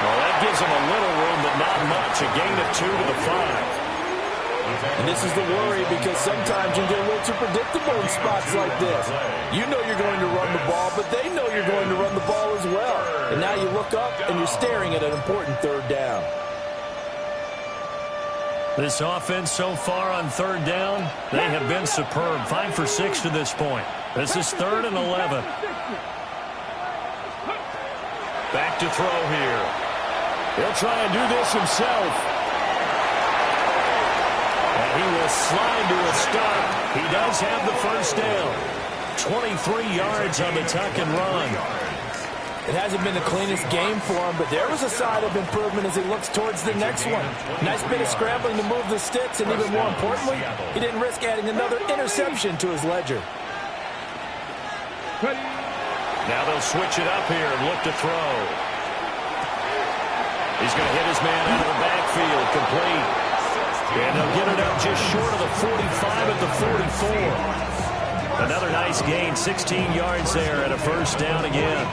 Well, that gives them a little room, but not much. A gain of 2 to the 5. And this is the worry, because sometimes you get a little too predictable in spots like this. You know you're going to run the ball, but they know you're going to run the ball as well. And now you look up and you're staring at an important third down. This offense so far on third down, they have been superb. 5 for 6 to this point. This is 3rd and 11. Back to throw here. He'll try and do this himself. And he will slide to a stop. He does have the first down. 23 yards on the tuck and run. It hasn't been the cleanest game for him, but there was a sign of improvement as he looks towards the next one. Nice bit of scrambling to move the sticks, and even more importantly, he didn't risk adding another interception to his ledger. Now they'll switch it up here and look to throw. He's going to hit his man out of the backfield, complete. And they'll get it out just short of the 45 at the 44. Another nice gain, 16 yards there, and a first down again.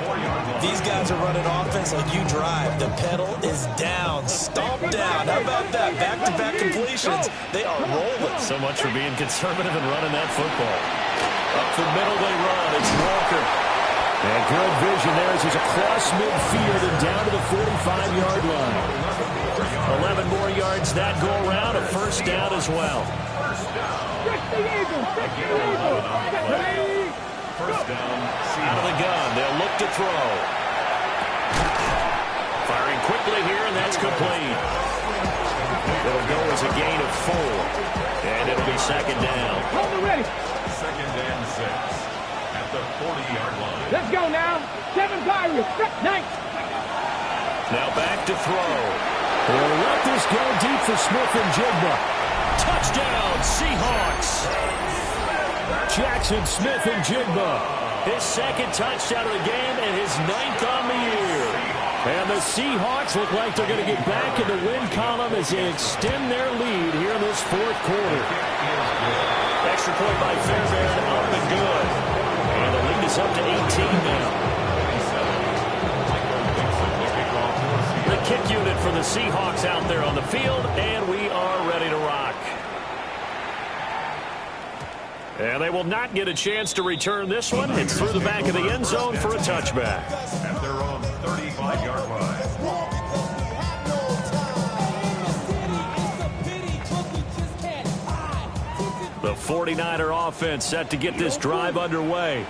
These guys are running offense like you drive. The pedal is down, stomp down. How about that? Back-to-back completions. They are rolling. So much for being conservative and running that football. Up the middle they run. It's Walker. And good vision there as he's across midfield and down to the 45-yard line. 11 more yards that go around, a first down as well. First down. Out of the gun, they'll look to throw. Firing quickly here, and that's complete. It'll go as a gain of 4, and it'll be second down. Second and 6 at the 40-yard line. Let's go now. 7 Pirates. 9. Now back to throw. He'll let this go deep for Smith and Jigba. Touchdown, Seahawks. Jackson Smith and Jigba. His second touchdown of the game and his 9th on the year. And the Seahawks look like they're going to get back in the win column as they extend their lead here in this 4th quarter. Extra point by Fairbairn, up and good. And the lead is up to 18 now. The kick unit for the Seahawks out there on the field, and we are ready to rock. And they will not get a chance to return this one. It's through the back of the end zone for a touchback. At their own 35-yard line. The 49er offense set to get this drive underway.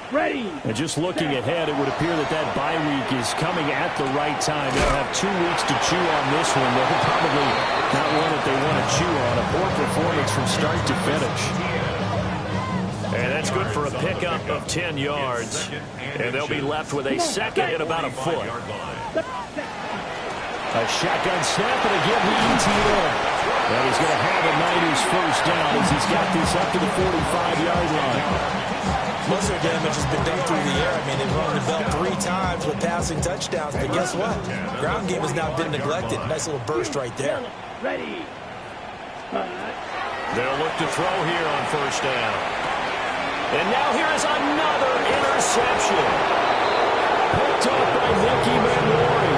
Ready. And just looking ahead, it would appear that that bye week is coming at the right time. They'll have 2 weeks to chew on this one. They'll probably not one that they want to chew on. A poor performance from start to finish. And that's good for a pickup of 10 yards. And they'll be left with a second and about a foot. A shotgun snap, and again he eats it in. And he's going to have a first down as he's got this up to the 45-yard line. Most of their damage has been done through the air. I mean, they've rung the bell 3 times with passing touchdowns, but guess what? Ground game has not been neglected. Nice little burst right there. Ready. They'll look to throw here on first down. And now here is another interception. Picked up by Nicky Manwari.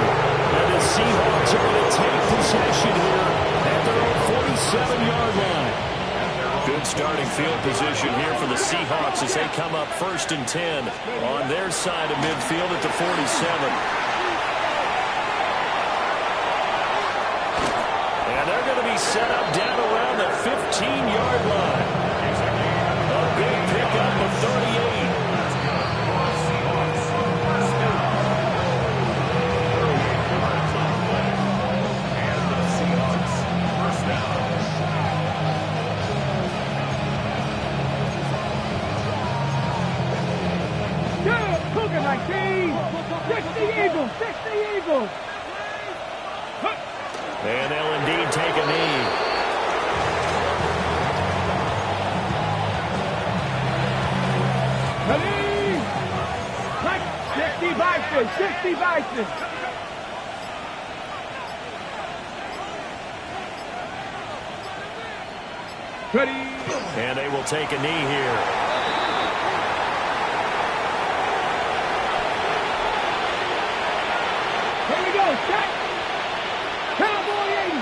And the Seahawks are going to take possession here at their own 47-yard line. Good starting field position here for the Seahawks as they come up 1st and 10 on their side of midfield at the 47. And they're going to be set up down around the 15-yard line. A big pickup of 38. Cougar 19. 60 Eagles. 60 Eagles. And they'll indeed take a knee. Ready. Right. 60 Bison. 60 Bison. Ready. And they will take a knee here. Here we go. Set. Cowboy 80.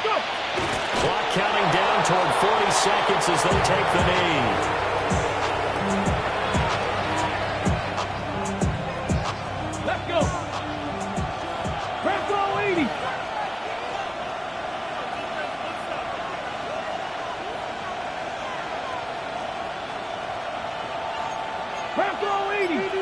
Go. Clock counting down toward 40 seconds as they take the knee. Let's go. Rambo 80. Rambo 80.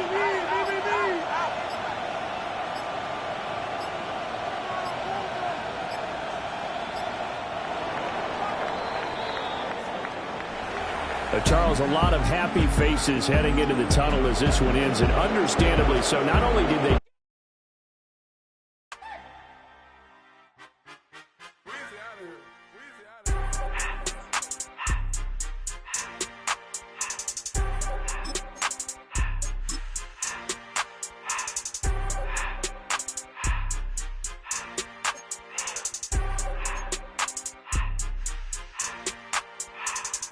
Charles, a lot of happy faces heading into the tunnel as this one ends, and understandably so. Not only did they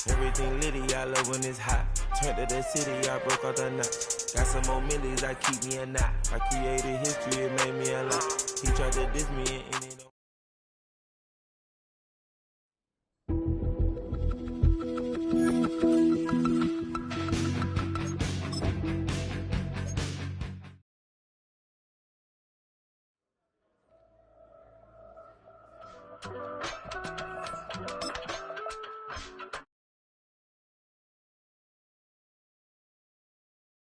Everything litty, I love when it's hot. Turned to the city, I broke all the knots. Got some more millies, I keep me a knot. I created history, it made me a lot. He tried to diss me and it don't.